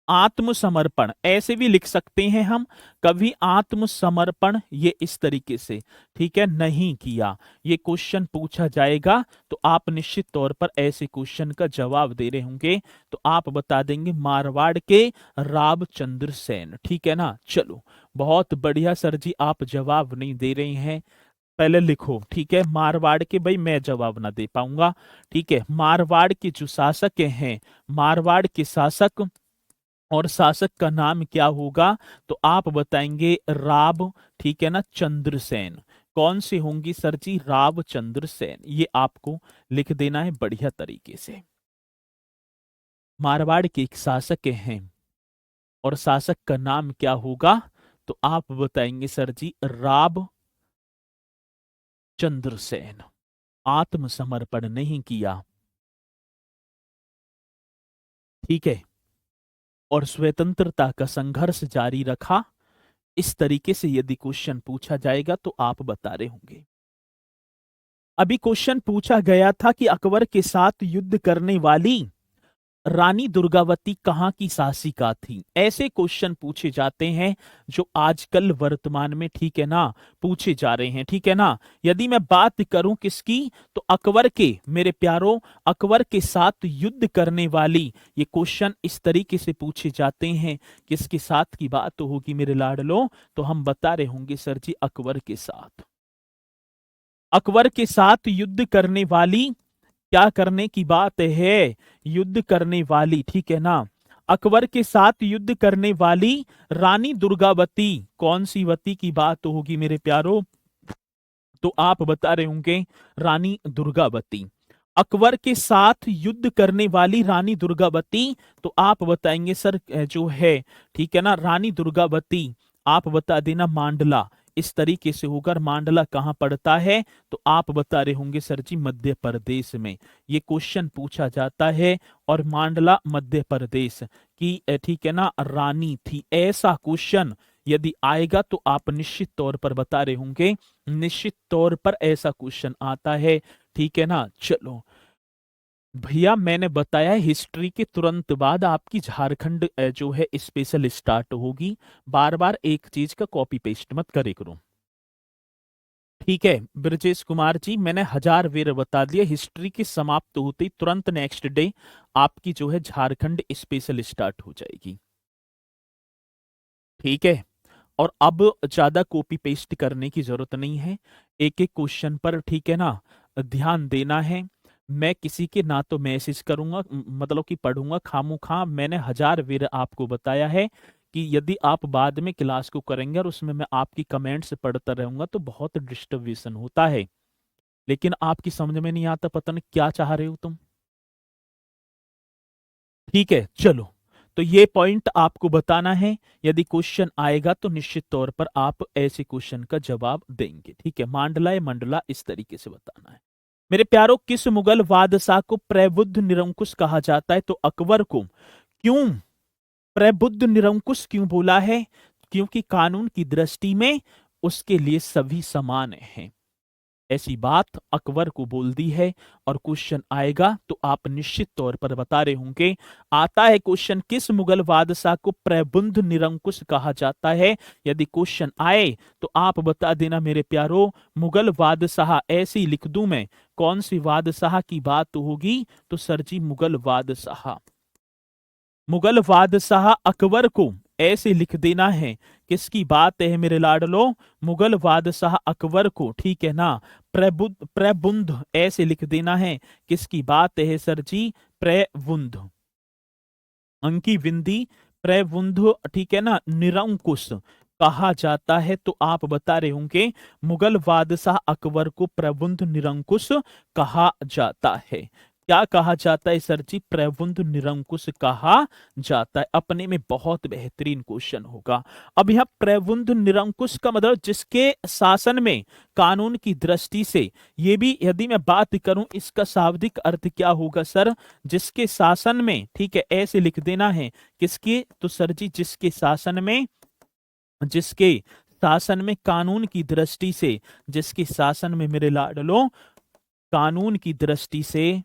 आत्मसमर्पण, ऐसे भी लिख सकते हैं हम, कभी आत्मसमर्पण, ये इस तरीके से, ठीक है, नहीं किया, ये क्वेश्चन पूछा जाएगा। तो आप निश्चित तौर पर ऐसे क्वेश्चन का जवाब दे रहे होंगे, तो आप बता देंगे मारवाड़ के रावचंद्र सेन, ठीक है ना। चलो बहुत बढ़िया सर जी, आप जवाब नहीं दे रहे हैं, पहले लिखो, ठीक है। मारवाड़ के, भाई मैं जवाब ना दे पाऊंगा, ठीक है। मारवाड़ के जो शासक हैं, मारवाड़ के शासक, और शासक का नाम क्या होगा, तो आप बताएंगे राव, ठीक है ना, चंद्रसेन। कौन सी होंगी सर जी? राव चंद्रसेन, ये आपको लिख देना है बढ़िया तरीके से। मारवाड़ के एक शासक हैं और शासक का नाम क्या होगा, तो आप बताएंगे सर जी राव चंद्रसेन। आत्मसमर्पण नहीं किया, ठीक है, और स्वतंत्रता का संघर्ष जारी रखा। इस तरीके से यदि क्वेश्चन पूछा जाएगा तो आप बता रहे होंगे। अभी क्वेश्चन पूछा गया था कि अकबर के साथ युद्ध करने वाली रानी दुर्गावती कहाँ की शासिका थी? ऐसे क्वेश्चन पूछे जाते हैं जो आजकल वर्तमान में, ठीक है ना, पूछे जा रहे हैं, ठीक है ना। यदि मैं बात करूं किसकी, तो अकबर के, मेरे प्यारों, अकबर के साथ युद्ध करने वाली, ये क्वेश्चन इस तरीके से पूछे जाते हैं, किसके साथ की बात तो होगी मेरे लाडलो, तो हम बता रहे होंगे सर जी अकबर के साथ। अकबर के साथ युद्ध करने वाली, क्या करने की बात है? युद्ध करने वाली, ठीक है ना। अकबर के साथ युद्ध करने वाली रानी दुर्गावती, कौन सी वती की बात तो होगी मेरे प्यारो, तो आप बता रहे होंगे रानी दुर्गावती। अकबर के साथ युद्ध करने वाली रानी दुर्गावती, तो आप बताएंगे सर जो है, ठीक है ना, रानी दुर्गावती, आप बता देना मांडला, इस तरीके से होकर। मांडला कहाँ पड़ता है, तो आप बता रहे होंगे सर जी मध्य प्रदेश में, ये क्वेश्चन पूछा जाता है। और मांडला मध्य प्रदेश की, ठीक है ना, रानी थी, ऐसा क्वेश्चन यदि आएगा तो आप निश्चित तौर पर बता रहे होंगे, निश्चित तौर पर ऐसा क्वेश्चन आता है, ठीक है ना। चलो भैया, मैंने बताया हिस्ट्री के तुरंत बाद आपकी झारखंड जो है स्पेशल स्टार्ट होगी। बार बार एक चीज का कॉपी पेस्ट मत करे करो, ठीक है। ब्रजेश कुमार जी, मैंने 1000 वेर बता दिया, हिस्ट्री की समाप्त होते ही तुरंत नेक्स्ट डे आपकी जो है झारखंड स्पेशल स्टार्ट हो जाएगी, ठीक है। और अब ज्यादा कॉपी पेस्ट करने की जरूरत नहीं है, एक एक क्वेश्चन पर, ठीक है ना, ध्यान देना है। मैं किसी के ना तो मैसेज करूंगा, मतलब कि पढ़ूंगा खामोखा। मैंने 1000 वेर आपको बताया है कि यदि आप बाद में क्लास को करेंगे और उसमें मैं आपकी कमेंट्स पढ़ता रहूंगा तो बहुत डिस्टर्बेशन होता है, लेकिन आपकी समझ में नहीं आता, पता नहीं क्या चाह रहे हो तुम, ठीक है। चलो, तो ये पॉइंट आपको बताना है, यदि क्वेश्चन आएगा तो निश्चित तौर पर आप ऐसे क्वेश्चन का जवाब देंगे, ठीक है। मांडला या मंडला, इस तरीके से बताना है। मेरे प्यारों, किस मुगल बादशाह को प्रबुद्ध निरंकुश कहा जाता है? तो अकबर को। क्यों प्रबुद्ध निरंकुश क्यों बोला है? क्योंकि कानून की दृष्टि में उसके लिए सभी समान हैं, ऐसी बात अकबर को बोल दी है। और क्वेश्चन आएगा तो आप निश्चित तौर पर बता रहे होंगे। आता है क्वेश्चन, किस मुगल बादशाह को प्रबुद्ध निरंकुश कहा जाता है? यदि क्वेश्चन आए तो आप बता देना मेरे प्यारो, मुगल बादशाह। ऐसे ही लिख दूं मैं, कौन सी बादशाह की बात होगी? तो सर जी मुगल बादशाह, मुगल बादशाह अकबर को ऐसे लिख देना है। किसकी बात है मेरे लाडलो? मुगल बादशाह अकबर को, ठीक है ना। प्रबुद्ध ऐसे लिख देना है। किसकी बात है सर जी? प्रबुद्ध, अंकी बिंदी, प्रबुद्ध, ठीक है ना, निरंकुश कहा जाता है। तो आप बता रहे होंगे मुगल बादशाह अकबर को प्रबुद्ध निरंकुश कहा जाता है। क्या कहा जाता है सर जी? प्रबुद्ध निरंकुश कहा जाता है। अपने में बहुत बेहतरीन क्वेश्चन होगा। अब यह प्रबुद्ध निरंकुश का मतलब जिसके शासन में कानून की दृष्टि से, ये भी यदि मैं बात करूं इसका शाब्दिक अर्थ क्या होगा सर? जिसके शासन में, ठीक है, ऐसे लिख देना है। किसके? तो सर जी जिसके शासन में, जिसके शासन में कानून की दृष्टि से, जिसके शासन में मेरे लाडलो कानून की दृष्टि से,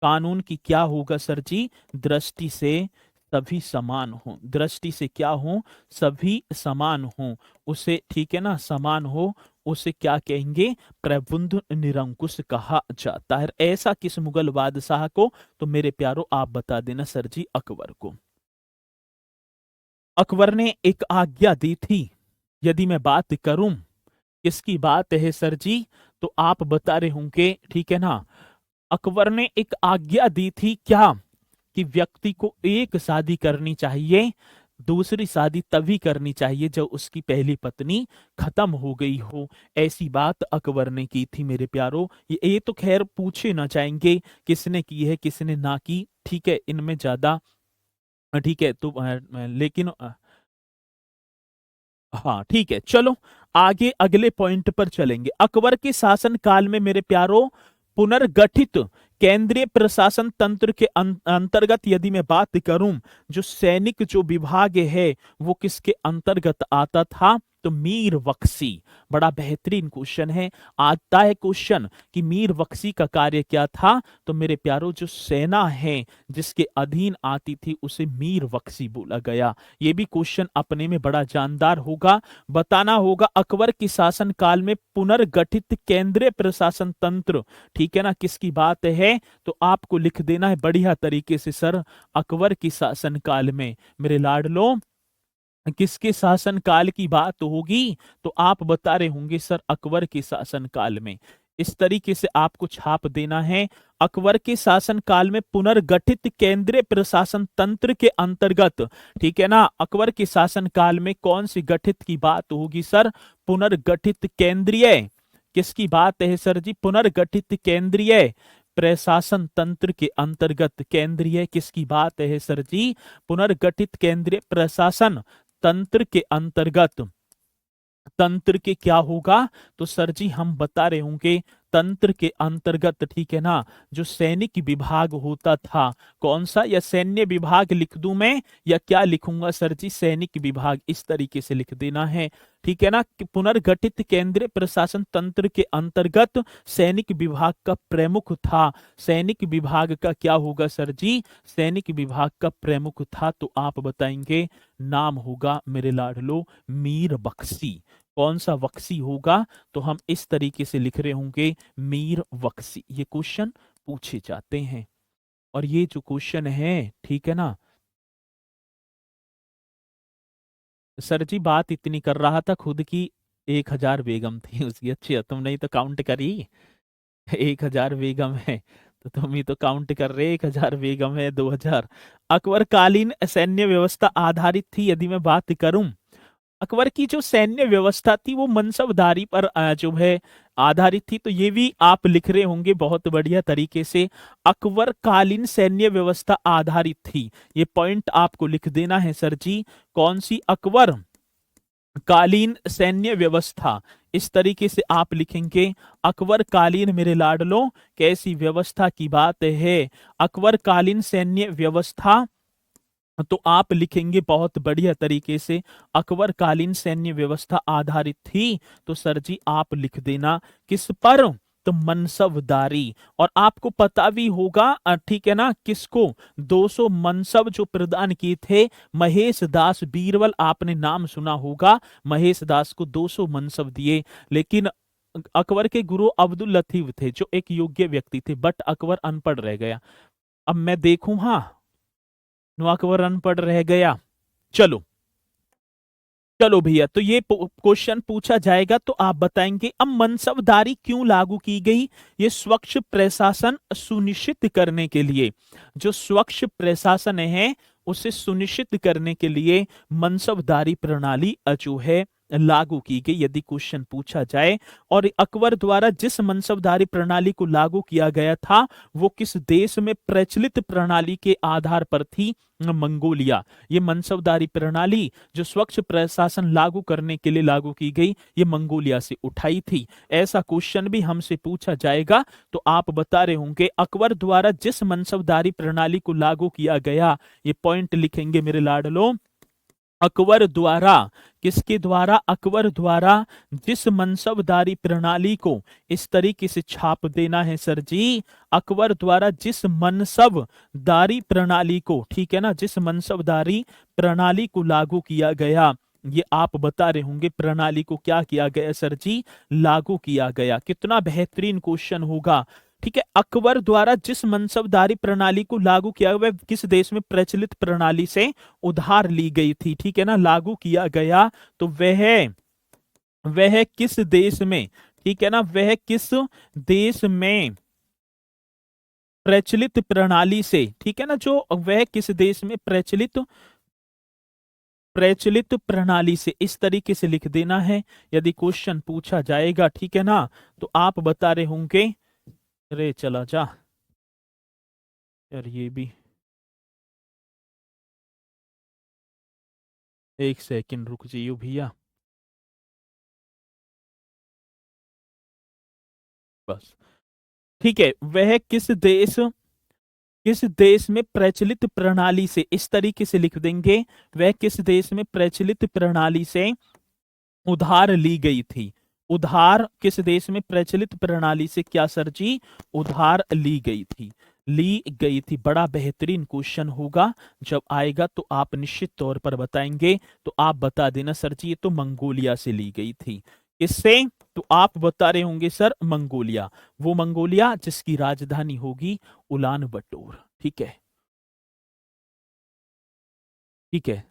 कानून की क्या होगा सर जी? दृष्टि से सभी समान हो, दृष्टि से क्या हो? सभी समान हो, उसे, ठीक है ना, समान हो, उसे क्या कहेंगे? प्रबुद्ध निरंकुश कहा जाता है। ऐसा किस मुगल बादशाह को? तो मेरे प्यारो आप बता देना सर जी अकबर को। अकबर ने एक आज्ञा दी थी, यदि मैं बात करूं किसकी बात है सर जी? तो आप बता रहे होंगे, ठीक है ना, अकबर ने एक आज्ञा दी थी क्या? कि व्यक्ति को एक शादी करनी चाहिए, दूसरी शादी तभी करनी चाहिए जब उसकी पहली पत्नी खत्म हो गई हो। ऐसी बात अकबर ने की थी मेरे प्यारो। ये तो खैर पूछे ना जाएंगे किसने की है किसने ना की, ठीक है, इनमें ज्यादा, ठीक है। तो लेकिन हाँ ठीक है, चलो आगे अगले पॉइंट पर चलेंगे। अकबर के शासन काल में मेरे प्यारो पुनर्गठित केंद्रीय प्रशासन तंत्र के अंतर्गत यदि मैं बात करूं, जो सैनिक जो विभाग है वो किसके अंतर्गत आता था? तो मीर बख्शी। बड़ा बेहतरीन क्वेश्चन है। आता है क्वेश्चन कि मीर बख्शी का कार्य क्या था? तो मेरे प्यारो जो सेना है जिसके अधीन आती थी उसे मीर बख्शी बोला गया। ये भी क्वेश्चन अपने में बड़ा जानदार होगा। बताना होगा अकबर के शासन काल में पुनर्गठित केंद्रीय प्रशासन तंत्र, ठीक है ना, किसकी बात है? तो आपको लिख देना है बढ़िया तरीके से सर, अकबर के शासन काल में मेरे लाडलो किसके शासन काल की बात होगी? तो आप बता रहे होंगे सर अकबर के शासन काल में। इस तरीके से आपको छाप देना है। अकबर के शासन काल में पुनर्गठित केंद्रीय प्रशासन तंत्र के अंतर्गत, ठीक है ना, अकबर के शासन काल में कौन सी गठित की बात होगी सर? पुनर्गठित केंद्रीय, किसकी बात है सर जी? पुनर्गठित केंद्रीय प्रशासन तंत्र के अंतर्गत, केंद्रीय किसकी बात है सर जी? पुनर्गठित केंद्रीय प्रशासन तंत्र के अंतर्गत। तंत्र के क्या होगा? तो सर जी हम बता रहे होंगे तंत्र के अंतर्गत, ठीक है ना, जो सैनिक विभाग होता था, कौन सा, या सैन्य विभाग लिख दूं मैं, या क्या लिखूंगा सर जी, सैनिक विभाग, इस तरीके से लिख देना है, ठीक है ना, कि पुनर्गठित केंद्रीय प्रशासन तंत्र के अंतर्गत सैनिक विभाग का प्रमुख था। सैनिक विभाग का क्या होगा सर जी, सैनिक विभाग का प्रमुख था, तो आप बताएंगे नाम होगा मेरे लाडलो मीर बख्शी। कौन सा बख्शी होगा, तो हम इस तरीके से लिख रहे होंगे मीर बख्शी। ये क्वेश्चन पूछे जाते हैं, और ये जो क्वेश्चन है, ठीक है ना, सर जी बात इतनी कर रहा था खुद की 1000 बेगम थी उसकी। अच्छी, तुमने ही तो काउंट करी, 1000 बेगम है, तो तुम ही तो काउंट कर रहे, 1000 बेगम है, 2000। अकबरकालीन सैन्य व्यवस्था आधारित थी, यदि मैं बात करूं, अकबर की जो सैन्य व्यवस्था थी वो मनसबदारी पर जो है आधारित थी, तो ये भी आप लिख रहे होंगे बहुत बढ़िया तरीके से, अकबर कालीन सैन्य व्यवस्था आधारित थी। ये पॉइंट आपको लिख देना है सर जी, कौन सी, अकबर कालीन सैन्य व्यवस्था, इस तरीके से आप लिखेंगे। अकबर कालीन मेरे लाडलो कैसी व्यवस्था की बात है, अकबर कालीन सैन्य व्यवस्था, तो आप लिखेंगे बहुत बढ़िया तरीके से, अकबर कालीन सैन्य व्यवस्था आधारित थी, तो सर जी आप लिख देना किस पर, तो मनसबदारी। और आपको पता भी होगा, ठीक है ना, किसको, 200 मनसब जो प्रदान किए थे महेश दास बीरबल, आपने नाम सुना होगा, महेश दास को 200 मनसब दिए। लेकिन अकबर के गुरु अब्दुल लतीफ थे जो एक योग्य व्यक्ति थे, बट अकबर अनपढ़ रह गया। अब मैं देखूं, हाँ, अकबर अनपढ़ रह गया। चलो चलो भैया, तो ये क्वेश्चन पूछा जाएगा, तो आप बताएंगे अब मनसबदारी क्यों लागू की गई। ये स्वच्छ प्रशासन सुनिश्चित करने के लिए, जो स्वच्छ प्रशासन है उसे सुनिश्चित करने के लिए मनसबदारी प्रणाली जो है लागू की गई, यदि क्वेश्चन पूछा जाए। और अकबर द्वारा जिस मनसबदारी प्रणाली को लागू किया गया था वो किस देश में प्रचलित प्रणाली के आधार पर थी, मंगोलिया। ये मनसबदारी प्रणाली जो स्वच्छ प्रशासन लागू करने के लिए लागू की गई, ये मंगोलिया से उठाई थी। ऐसा क्वेश्चन भी हमसे पूछा जाएगा, तो आप बता रहे होंगे अकबर द्वारा जिस मनसबदारी प्रणाली को लागू किया गया, ये पॉइंट लिखेंगे मेरे लाडलो, अकबर द्वारा, किसके द्वारा, अकबर द्वारा जिस मनसबदारी प्रणाली को, इस तरीके से छाप देना है सर जी, अकबर द्वारा जिस मनसबदारी प्रणाली को, ठीक है ना, जिस मनसबदारी प्रणाली को लागू किया गया, ये आप बता रहे होंगे प्रणाली को क्या किया गया सर जी, लागू किया गया। कितना बेहतरीन क्वेश्चन होगा, ठीक है। अकबर द्वारा जिस मनसबदारी प्रणाली को लागू किया गया वह किस देश में प्रचलित प्रणाली से उधार ली गई थी, ठीक है ना, लागू किया गया, तो वह किस देश में, ठीक है ना, वह किस देश में प्रचलित प्रणाली से, ठीक है ना, जो वह किस देश में प्रचलित प्रणाली से, इस तरीके से लिख देना है यदि क्वेश्चन पूछा जाएगा, ठीक है ना। तो आप बता रहे होंगे, अरे चला जा यार, ये भी एक सेकंड रुक जाइए भैया, बस ठीक है। वह किस देश में प्रचलित प्रणाली से, इस तरीके से लिख देंगे, वह किस देश में प्रचलित प्रणाली से उधार ली गई थी। उधार किस देश में प्रचलित प्रणाली से क्या सर जी, उधार ली गई थी। बड़ा बेहतरीन क्वेश्चन होगा, जब आएगा तो आप निश्चित तौर पर बताएंगे। तो आप बता देना सर जी, ये तो मंगोलिया से ली गई थी। किससे, तो आप बता रहे होंगे सर मंगोलिया, वो मंगोलिया जिसकी राजधानी होगी उलान बटोर, ठीक है, ठीक है।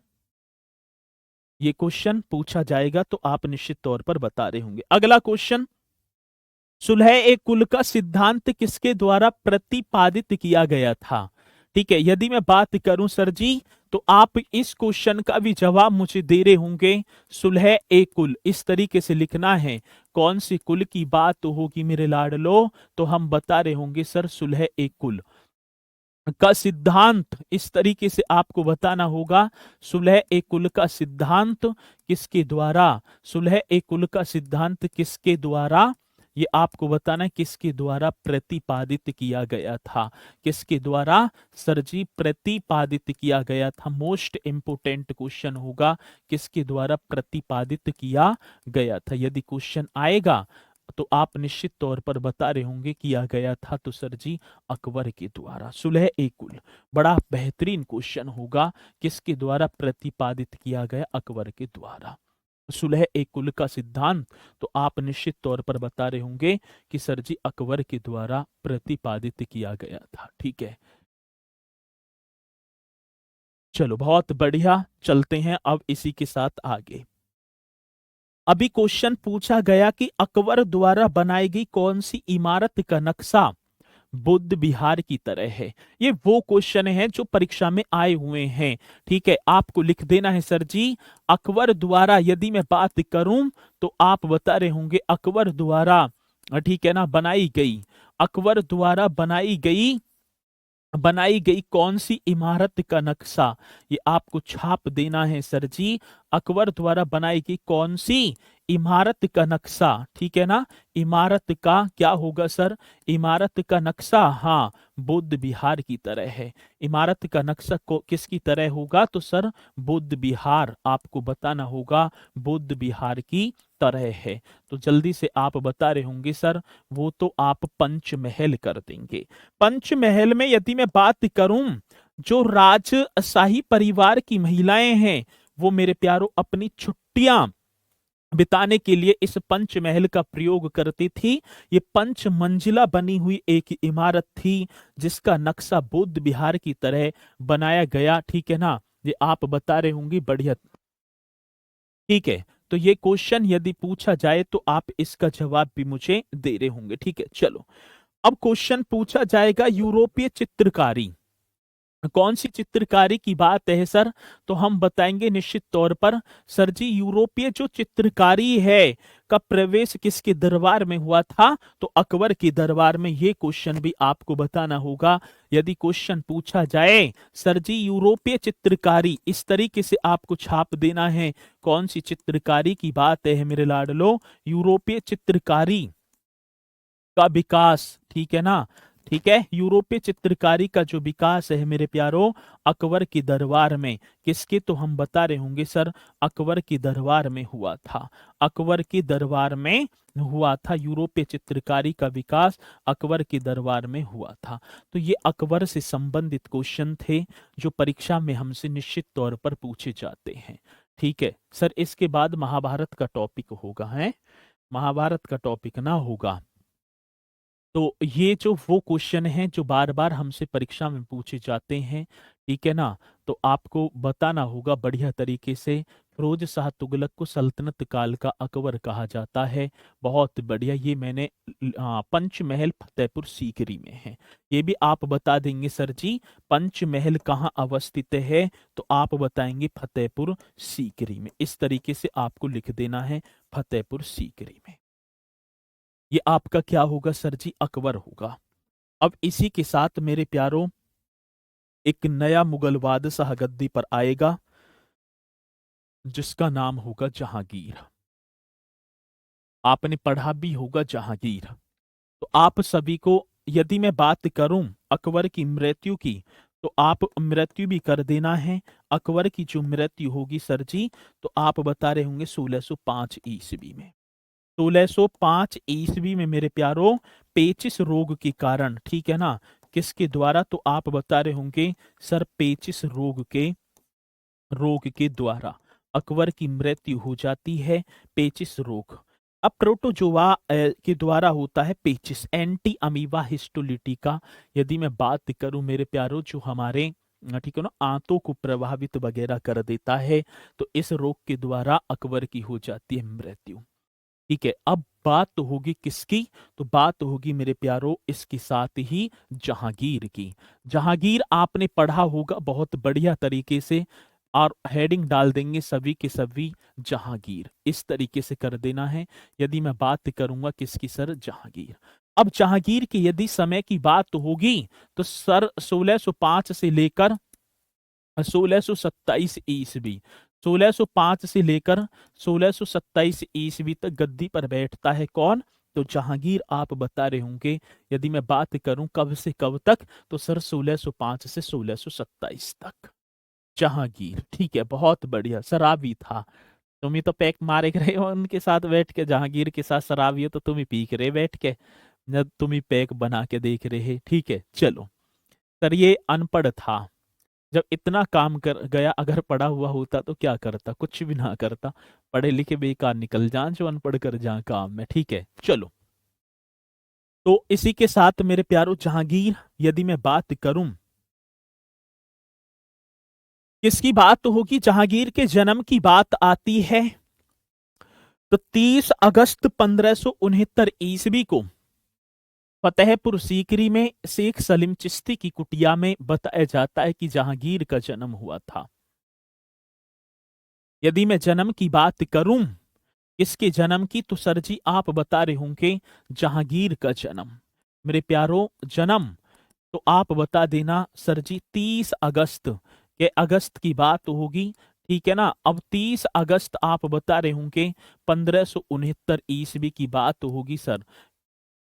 ये क्वेश्चन पूछा जाएगा तो आप निश्चित तौर पर बता रहे होंगे। अगला क्वेश्चन, सुलह ए कुल का सिद्धांत किसके द्वारा प्रतिपादित किया गया था, ठीक है। यदि मैं बात करूं सर जी, तो आप इस क्वेश्चन का भी जवाब मुझे दे रहे होंगे, सुलह ए कुल, इस तरीके से लिखना है। कौन सी कुल की बात तो होगी मेरे लाडलो, तो हम बता रहे होंगे सर सुलह ए कुल का सिद्धांत, इस तरीके से आपको बताना होगा। सुलह ए कुल का सिद्धांत किसके द्वारा, सुलह ए कुल का सिद्धांत किसके द्वारा, ये आपको बताना है किसके द्वारा प्रतिपादित किया गया था, किसके द्वारा सर जी प्रतिपादित किया गया था। मोस्ट इंपोर्टेंट क्वेश्चन होगा, किसके द्वारा प्रतिपादित किया गया था। यदि क्वेश्चन आएगा तो आप निश्चित तौर पर बता रहे होंगे किया गया था तो सर जी अकबर के द्वारा। सुलह ए कुल बड़ा बेहतरीन क्वेश्चन होगा, किसके द्वारा प्रतिपादित किया गया, अकबर के द्वारा। सुलह ए कुल का सिद्धांत तो आप निश्चित तौर पर बता रहे होंगे कि सर जी अकबर के द्वारा प्रतिपादित किया गया था। ठीक है, चलो बहुत बढ़िया, चलते हैं अब इसी के साथ आगे। अभी क्वेश्चन पूछा गया कि अकबर द्वारा बनाई गई कौन सी इमारत का नक्शा बुद्ध विहार की तरह है। ये वो क्वेश्चन है जो परीक्षा में आए हुए हैं। ठीक है, आपको लिख देना है सर जी अकबर द्वारा, यदि मैं बात करूं तो आप बता रहे होंगे अकबर द्वारा, ठीक है ना, बनाई गई, अकबर द्वारा बनाई गई कौन सी इमारत का नक्शा, ये आपको छाप देना है सर जी। अकबर द्वारा बनाई गई कौन सी इमारत का नक्शा, ठीक है ना, इमारत का क्या होगा सर, इमारत का नक्शा, हाँ, बुद्ध विहार की तरह है। इमारत का नक्शा को किसकी तरह होगा, तो सर बुद्ध विहार, आपको बताना होगा बुद्ध विहार की तरह है। तो जल्दी से आप बता रहे होंगे सर वो तो आप पंचमहल कर देंगे। पंचमहल में यदि मैं बात करूं, जो राजशाही परिवार की महिलाएं हैं वो मेरे प्यारों अपनी छुट्टियां बिताने के लिए इस पंचमहल का प्रयोग करती थी। ये पंच मंजिला बनी हुई एक इमारत थी जिसका नक्शा बुद्ध विहार की तरह बनाया गया। ठीक है ना, ये आप बता रहे होंगे, बढ़िया। ठीक है, तो ये क्वेश्चन यदि पूछा जाए तो आप इसका जवाब भी मुझे दे रहे होंगे। ठीक है, चलो अब क्वेश्चन पूछा जाएगा यूरोपीय चित्रकारी, कौन सी चित्रकारी की बात है सर, तो हम बताएंगे निश्चित तौर पर सर जी यूरोपीय जो चित्रकारी है का प्रवेश किसके दरबार में हुआ था, तो अकबर के दरबार में। ये क्वेश्चन भी आपको बताना होगा यदि क्वेश्चन पूछा जाए सर जी यूरोपीय चित्रकारी, इस तरीके से आपको छाप देना है कौन सी चित्रकारी की बात है मेरे लाडलो, यूरोपीय चित्रकारी का विकास। ठीक है ना, ठीक है, यूरोपीय चित्रकारी का जो विकास है मेरे प्यारो अकबर के दरबार में, किसके, तो हम बता रहे होंगे सर अकबर के दरबार में हुआ था, अकबर के दरबार में हुआ था। यूरोपीय चित्रकारी का विकास अकबर के दरबार में हुआ था। तो ये अकबर से संबंधित क्वेश्चन थे जो परीक्षा में हमसे निश्चित तौर पर पूछे जाते हैं। ठीक है सर, इसके बाद महाभारत का टॉपिक होगा, है महाभारत का टॉपिक ना होगा। तो ये जो वो क्वेश्चन हैं जो बार बार हमसे परीक्षा में पूछे जाते हैं, ठीक है ना, तो आपको बताना होगा बढ़िया तरीके से। फिरोज शाह तुगलक को सल्तनत काल का अकबर कहा जाता है। बहुत बढ़िया, ये मैंने पंचमहल फतेहपुर सीकरी में है, ये भी आप बता देंगे सर जी। पंचमहल कहाँ अवस्थित है, तो आप बताएंगे फतेहपुर सीकरी में। इस तरीके से आपको लिख देना है फतेहपुर सीकरी में। ये आपका क्या होगा सर जी, अकबर होगा। अब इसी के साथ मेरे प्यारों एक नया मुगल बादशाह गद्दी पर आएगा जिसका नाम होगा जहांगीर। आपने पढ़ा भी होगा जहांगीर। तो आप सभी को यदि मैं बात करूं अकबर की मृत्यु की, तो आप मृत्यु भी कर देना है। अकबर की जो मृत्यु होगी सर जी, तो आप बता रहे होंगे 1605 ईस्वी में। 1605 ईस्वी में मेरे प्यारो पेचिस रोग के कारण, ठीक है ना, किसके द्वारा, तो आप बता रहे होंगे सर पेचिस रोग के द्वारा अकबर की मृत्यु हो जाती है। पेचिस रोग अब प्रोटोजोआ के द्वारा होता है। पेचिस एंटी अमीबा हिस्टोलिटी का यदि मैं बात करूं मेरे प्यारो, जो हमारे ठीक है ना आंतों को प्रभावित वगैरह कर देता है, तो इस रोग के द्वारा अकबर की हो जाती है मृत्यु। ठीक है, अब बात तो होगी किसकी, तो बात होगी मेरे प्यारो इसके साथ ही जहांगीर की। जहांगीर आपने पढ़ा होगा बहुत बढ़िया तरीके से, और हेडिंग डाल देंगे सभी के सभी जहांगीर, इस तरीके से कर देना है। यदि मैं बात करूंगा किसकी सर, जहांगीर। अब जहांगीर की यदि समय की बात होगी तो सर 1605 से लेकर 1627 ईस्वी, 1605 से लेकर 1627 ईस्वी तक गद्दी पर बैठता है कौन, तो जहांगीर आप बता रहे होंगे यदि मैं बात करूं कब से कब तक, तो सर 1605 से 1627 तक। जहांगीर, ठीक है, बहुत बढ़िया। शराबी था, तुम ही तो पैक मारे रहे हो उनके साथ बैठ के, जहांगीर के साथ शराबी हो तो तुम ही पी के रहे बैठ के, जब तुम ही पैक बना के देख रहे। ठीक है, चलो। सर ये अनपढ़ था, जब इतना काम कर गया, अगर पढ़ा हुआ होता तो क्या करता, कुछ भी ना करता। पढ़े लिखे बेकार निकल जाए, जो अनपढ़ कर जा काम में। ठीक है, चलो। तो इसी के साथ मेरे प्यारो जहांगीर, यदि मैं बात करूं किसकी बात तो होगी, जहांगीर के जन्म की बात आती है तो 30 अगस्त 1569 ईस्वी को फतेहपुर सीकरी में शेख सलीम चिश्ती की कुटिया में बताया जाता है कि जहांगीर का जन्म हुआ था। यदि मैं जन्म की बात करूं इसके जन्म की, तो सर जी आप बता रहे होंगे जहांगीर का जन्म। मेरे प्यारो जन्म तो आप बता देना सर जी 30 अगस्त के, अगस्त की बात होगी, ठीक है ना। अब 30 अगस्त आप बता रहे होंगे 1569 ईस्वी की बात होगी सर।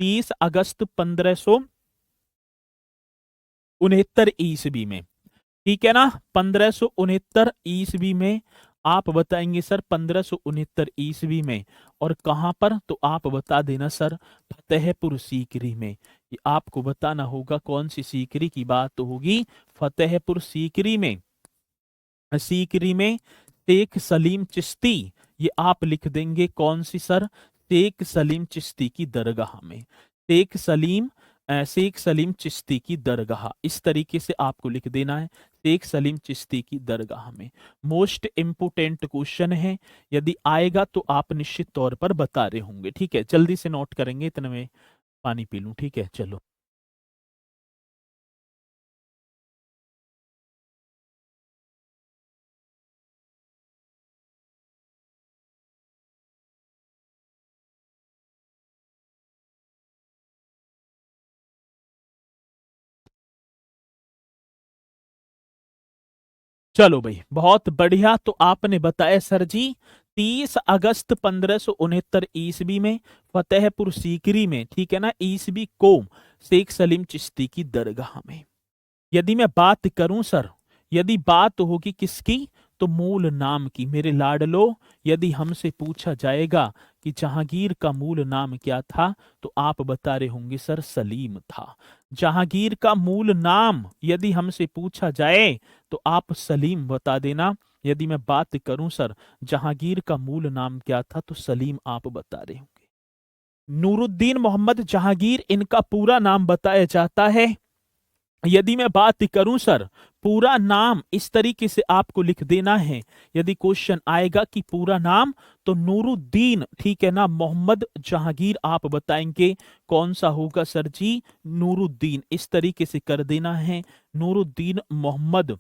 30 अगस्त 1569 ईस्वी में, ठीक है ना। 1569 ईस्वी में आप बताएंगे सर, 1569 ईस्वी में। और कहां पर, तो आप बता देना सर फतेहपुर सीकरी में। ये आपको बताना होगा कौन सी सीकरी की बात होगी, फतेहपुर सीकरी में। सीकरी में शेख सलीम चिश्ती, ये आप लिख देंगे कौन सी सर, शेख सलीम चिश्ती की दरगाह में। शेख सलीम चिश्ती की दरगाह, इस तरीके से आपको लिख देना है, शेख सलीम चिश्ती की दरगाह में। मोस्ट इंपोर्टेंट क्वेश्चन है, यदि आएगा तो आप निश्चित तौर पर बता रहे होंगे। ठीक है, जल्दी से नोट करेंगे, इतने में पानी पी लूं। ठीक है, चलो। चलो भाई, बहुत बढ़िया। तो आपने बताया सर जी 30 अगस्त 1569 ईस्वी में फतेहपुर सीकरी में, ठीक है ना, ईस्वी को शेख सलीम चिश्ती की दरगाह में। यदि मैं बात करूं सर, यदि बात होगी किसकी, तो मूल नाम की। मेरे लाडलो, यदि हमसे पूछा जाएगा कि जहांगीर का मूल नाम क्या था, तो आप बता रहे होंगे सर सलीम था। जहांगीर का मूल नाम यदि हमसे पूछा जाए तो आप सलीम बता देना। यदि मैं बात करूं सर जहांगीर का मूल नाम क्या था, तो सलीम आप बता रहे होंगे। नूरुद्दीन मोहम्मद जहांगीर इनका पूरा नाम बताया जाता है। यदि मैं बात करूं सर पूरा नाम, इस तरीके से आपको लिख देना है, यदि क्वेश्चन आएगा कि पूरा नाम, तो नूरुद्दीन, ठीक है ना, मोहम्मद जहांगीर आप बताएंगे कौन सा होगा सर जी, नूरुद्दीन, इस तरीके से कर देना है, नूरुद्दीन मोहम्मद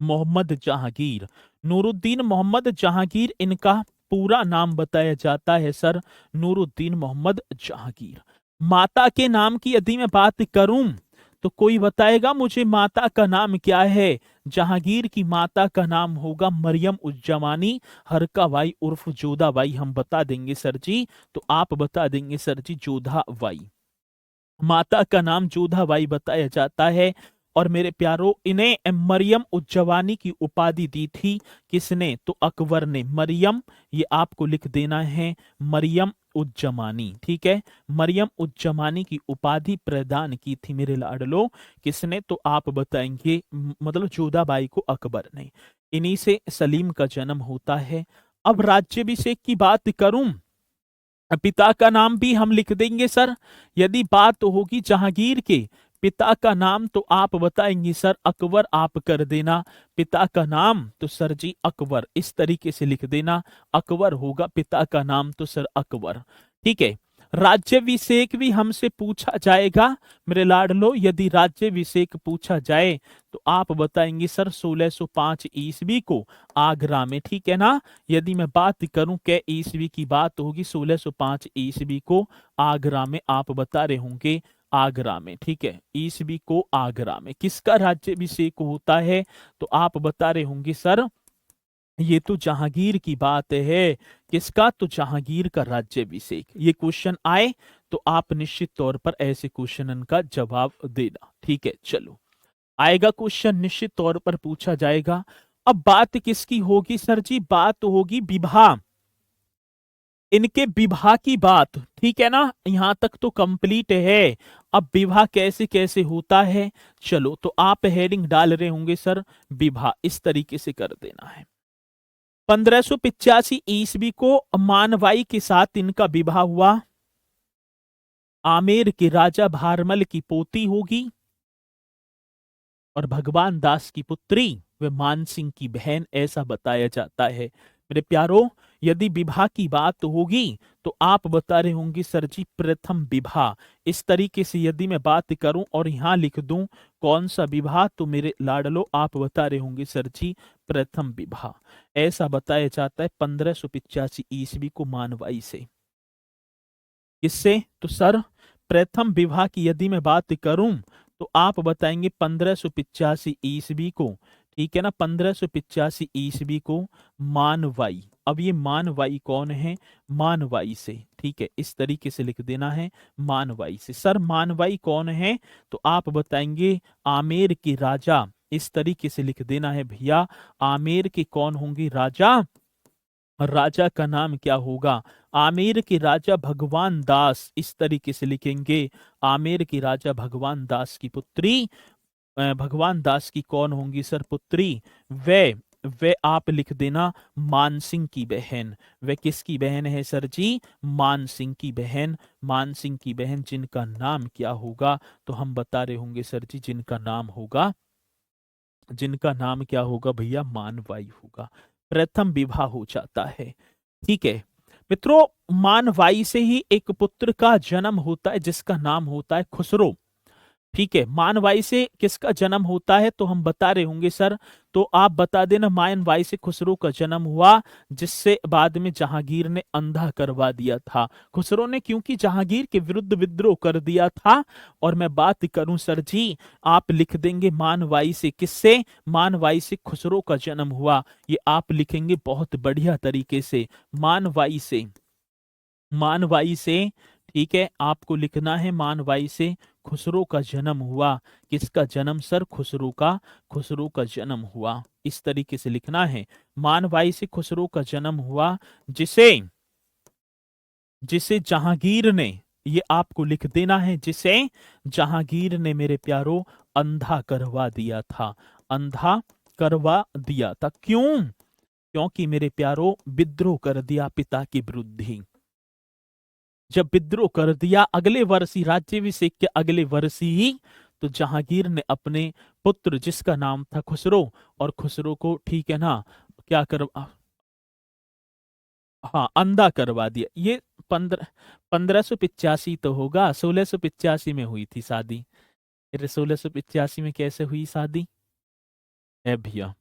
मोहम्मद जहांगीर। नूरुद्दीन मोहम्मद जहांगीर इनका पूरा नाम बताया जाता है सर, नूरुद्दीन मोहम्मद जहांगीर। माता के नाम की यदि मैं बात करूं, तो कोई बताएगा मुझे माता का नाम क्या है। जहांगीर की माता का नाम होगा मरियम उज्जमानी हरका बाई उर्फ जोधा बाई, हम बता देंगे सर जी। तो आप बता देंगे सर जी जोधा बाई, माता का नाम जोधा बाई बताया जाता है। और मेरे प्यारो, इन्हें मरियम उज्जवानी की उपाधि दी थी किसने, तो अकबर ने। मरियम, ये आपको लिख देना है मरियम उज्जमानी, ठीक है। मरियम उज्जमानी की उपाधि प्रदान की थी मेरे लाडलो, किसने, तो आप बताएंगे मतलब जोधाबाई को अकबर ने। इन्हीं से सलीम का जन्म होता है। अब राज्याभिषेक की बात करूं, पिता का नाम भी हम लिख देंगे सर। यदि बात होगी जहांगीर के पिता का नाम, तो आप बताएंगे सर अकबर, आप कर देना। पिता का नाम तो सर जी अकबर, इस तरीके से लिख देना, अकबर होगा पिता का नाम, तो सर अकबर, ठीक है। राज्याभिषेक भी हमसे पूछा जाएगा मेरे लाडलो, यदि राज्याभिषेक पूछा जाए तो आप बताएंगे सर 1605 ईस्वी को आगरा में, ठीक है ना। यदि मैं बात करूं क्या ईस्वी की बात होगी, 1605 ईस्वी को आगरा में, आप बता रहे होंगे आगरा में, ठीक है, ईस्वी को आगरा में। किसका राज्याभिषेक होता है, तो आप बता रहे होंगे सर ये तो जहांगीर की बात है। किसका? तो जहांगीर का राज्याभिषेक। ये क्वेश्चन आए तो आप निश्चित तौर पर ऐसे क्वेश्चन का जवाब देना। ठीक है, चलो आएगा क्वेश्चन, निश्चित तौर पर पूछा जाएगा। अब बात किसकी होगी सर जी? बात होगी विवाह, इनके विवाह की बात। ठीक है ना, यहां तक तो कंप्लीट है। अब विवाह कैसे कैसे होता है, चलो तो आप हेडिंग डाल रहे होंगे सर विवाह, इस तरीके से कर देना है। 1585 ईस्वी को मानवाई के साथ इनका विवाह हुआ। आमेर के राजा भारमल की पोती होगी और भगवान दास की पुत्री व मानसिंह की बहन, ऐसा बताया जाता है। मेरे प्यारो, यदि विवाह की बात होगी तो आप बता रहे होंगे सर जी प्रथम विवाह। इस तरीके से यदि मैं बात करूं और यहां लिख दूं कौन सा विवाह, तो मेरे लाडलो आप बता रहे होंगे सर जी प्रथम विवाह। ऐसा बताया जाता है 1585 ईस्वी को मानवाई से। किससे? तो सर प्रथम विवाह की यदि मैं बात करूं तो आप बताएंगे 1585 ईस्वी को। ठीक है ना, 1585 ईस्वी को मानवाई। अब ये मानवाई कौन है? मानवाई से। ठीक है, इस तरीके से लिख देना है मानवाई से। सर मानवाई कौन है? तो आप बताएंगे आमेर के राजा। इस तरीके से लिख देना है भैया, आमेर के कौन होंगे? राजा। राजा का नाम क्या होगा? आमेर के राजा भगवान दास। इस तरीके से लिखेंगे, आमेर के राजा भगवान दास की पुत्री। भगवान दास की कौन होंगी सर पुत्री? वे आप लिख देना मानसिंह की बहन। वे किसकी बहन है सर जी? मानसिंह की बहन। मानसिंह की बहन जिनका नाम क्या होगा? तो हम बता रहे होंगे सर जी जिनका नाम होगा, जिनका नाम क्या होगा भैया? मानवाई होगा। प्रथम विवाह हो जाता है। ठीक है मित्रों, मानवाई से ही एक पुत्र का जन्म होता है जिसका नाम होता है खुसरो। ठीक है, मानवाई से किसका जन्म होता है? तो हम बता रहे होंगे सर, तो आप बता देना मानवाई से खुसरो का जन्म हुआ, जिससे बाद में जहांगीर ने अंधा करवा दिया था। खुसरो ने क्योंकि जहांगीर के विरुद्ध विद्रोह कर दिया था। और मैं बात करूं सर जी, आप लिख देंगे मानवाई से। किससे? मानवाई से खुसरो का जन्म हुआ। ये आप लिखेंगे बहुत बढ़िया तरीके से, मानवाई से। मानवाई से। ठीक है, आपको लिखना है मानवाई से खुसरो का जन्म हुआ। किसका जन्म सर? खुसरो का। खुसरो का जन्म हुआ, इस तरीके से लिखना है। मानवाई से खुसरो का जन्म हुआ, जिसे जिसे जहांगीर ने, ये आपको लिख देना है, जिसे जहांगीर ने मेरे प्यारो अंधा करवा दिया था। अंधा करवा दिया था। क्यों? क्योंकि मेरे प्यारो विद्रोह कर दिया पिता के विरुद्ध ही। जब विद्रोह कर दिया अगले वर्ष ही, राज्याभिषेक के अगले वर्ष ही, तो जहांगीर ने अपने पुत्र जिसका नाम था खुसरो, और खुसरो को ठीक है ना क्या कर, हाँ अंधा करवा दिया। ये 1585 तो होगा, 1685 में हुई थी शादी। फिर 1685 में कैसे हुई शादी है भैया?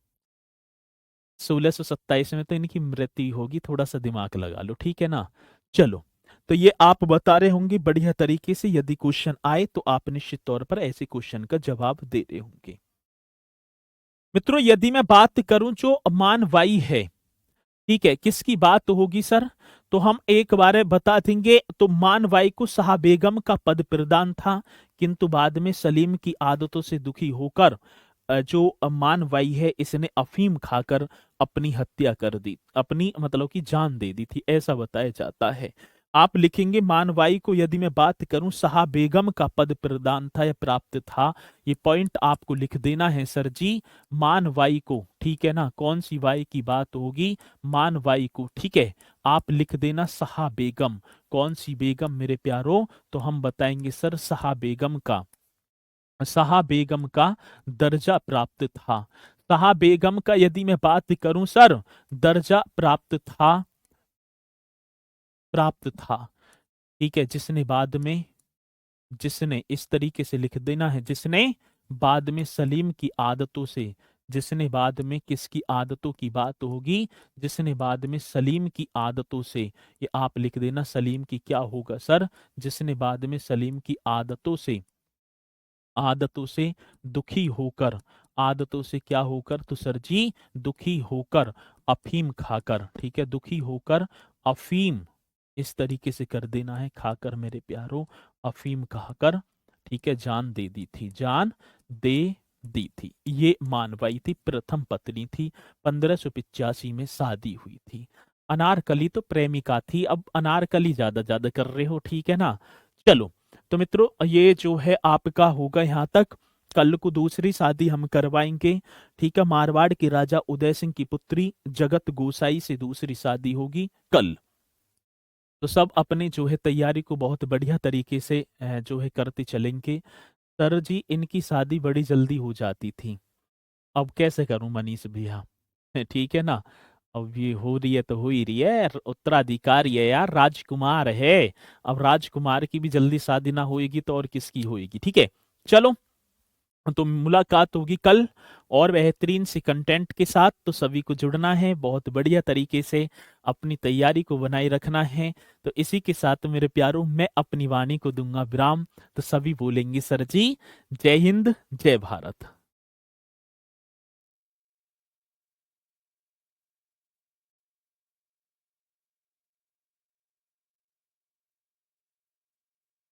1627 में तो इनकी मृत्यु होगी। थोड़ा सा दिमाग लगा लो, ठीक है ना। चलो, तो ये आप बता रहे होंगे बढ़िया तरीके से। यदि क्वेश्चन आए तो आप निश्चित तौर पर ऐसे क्वेश्चन का जवाब दे रहे होंगे। मित्रों, यदि मैं बात करूं जो मानवाई है, ठीक है, किसकी बात होगी सर? तो हम एक बार बता देंगे, तो मानवाई को शाह बेगम का पद प्रदान था, किंतु बाद में सलीम की आदतों से दुखी होकर जो मानवाई है इसने अफीम खाकर अपनी हत्या कर दी, अपनी मतलब की जान दे दी थी, ऐसा बताया जाता है। आप लिखेंगे मानवाई को यदि मैं बात करूं शाह बेगम का पद प्रदान था या प्राप्त था। ये पॉइंट आपको लिख देना है सर जी, मानवाई को। ठीक है ना, कौन सी वाई की बात होगी? मानवाई को। ठीक है, आप लिख देना शाह बेगम। कौन सी बेगम मेरे प्यारो? तो हम बताएंगे सर शाह बेगम का, शाह बेगम का दर्जा प्राप्त था। शाह बेगम का यदि मैं बात करूं सर, दर्जा प्राप्त था, प्राप्त था। ठीक है, जिसने बाद में, जिसने इस तरीके से लिख देना है, जिसने बाद में सलीम की आदतों से, जिसने बाद में किसकी आदतों की बात होगी? जिसने बाद में सलीम की आदतों से, ये आप लिख देना सलीम की क्या होगा सर? जिसने बाद में सलीम की आदतों से, आदतों से दुखी होकर आदतों से क्या होकर? तो सर जी दुखी होकर, अफीम खाकर, ठीक है, दुखी होकर अफीम इस तरीके से कर देना है, खाकर मेरे प्यारों, अफीम खाकर, ठीक है, जान दे दी थी, जान दे दी थी। ये मानबाई थी, प्रथम पत्नी थी, 1585 में शादी हुई थी। अनारकली तो प्रेमिका थी। अब अनारकली ज्यादा ज्यादा कर रहे हो, ठीक है ना। चलो, तो मित्रों ये जो है आपका होगा यहाँ तक। कल को दूसरी शादी हम करवाएंगे, ठीक है। मारवाड़ के राजा उदय सिंह की पुत्री जगत गोसाई से दूसरी शादी होगी कल। तो सब अपने जो है तैयारी को बहुत बढ़िया तरीके से जो है करते चलेंगे। सर जी इनकी शादी बड़ी जल्दी हो जाती थी, अब कैसे करूं मनीष भैया? ठीक है ना। अब ये हो रही है तो हो ही रही है, उत्तराधिकारी है यार, राजकुमार है। अब राजकुमार की भी जल्दी शादी ना होएगी तो और किसकी होएगी? ठीक है, चलो, तो मुलाकात होगी कल और बेहतरीन से कंटेंट के साथ। तो सभी को जुड़ना है, बहुत बढ़िया तरीके से अपनी तैयारी को बनाए रखना है। तो इसी के साथ मेरे प्यारों मैं अपनी वाणी को दूंगा विराम। तो सभी बोलेंगे सर जी जय हिंद जय भारत।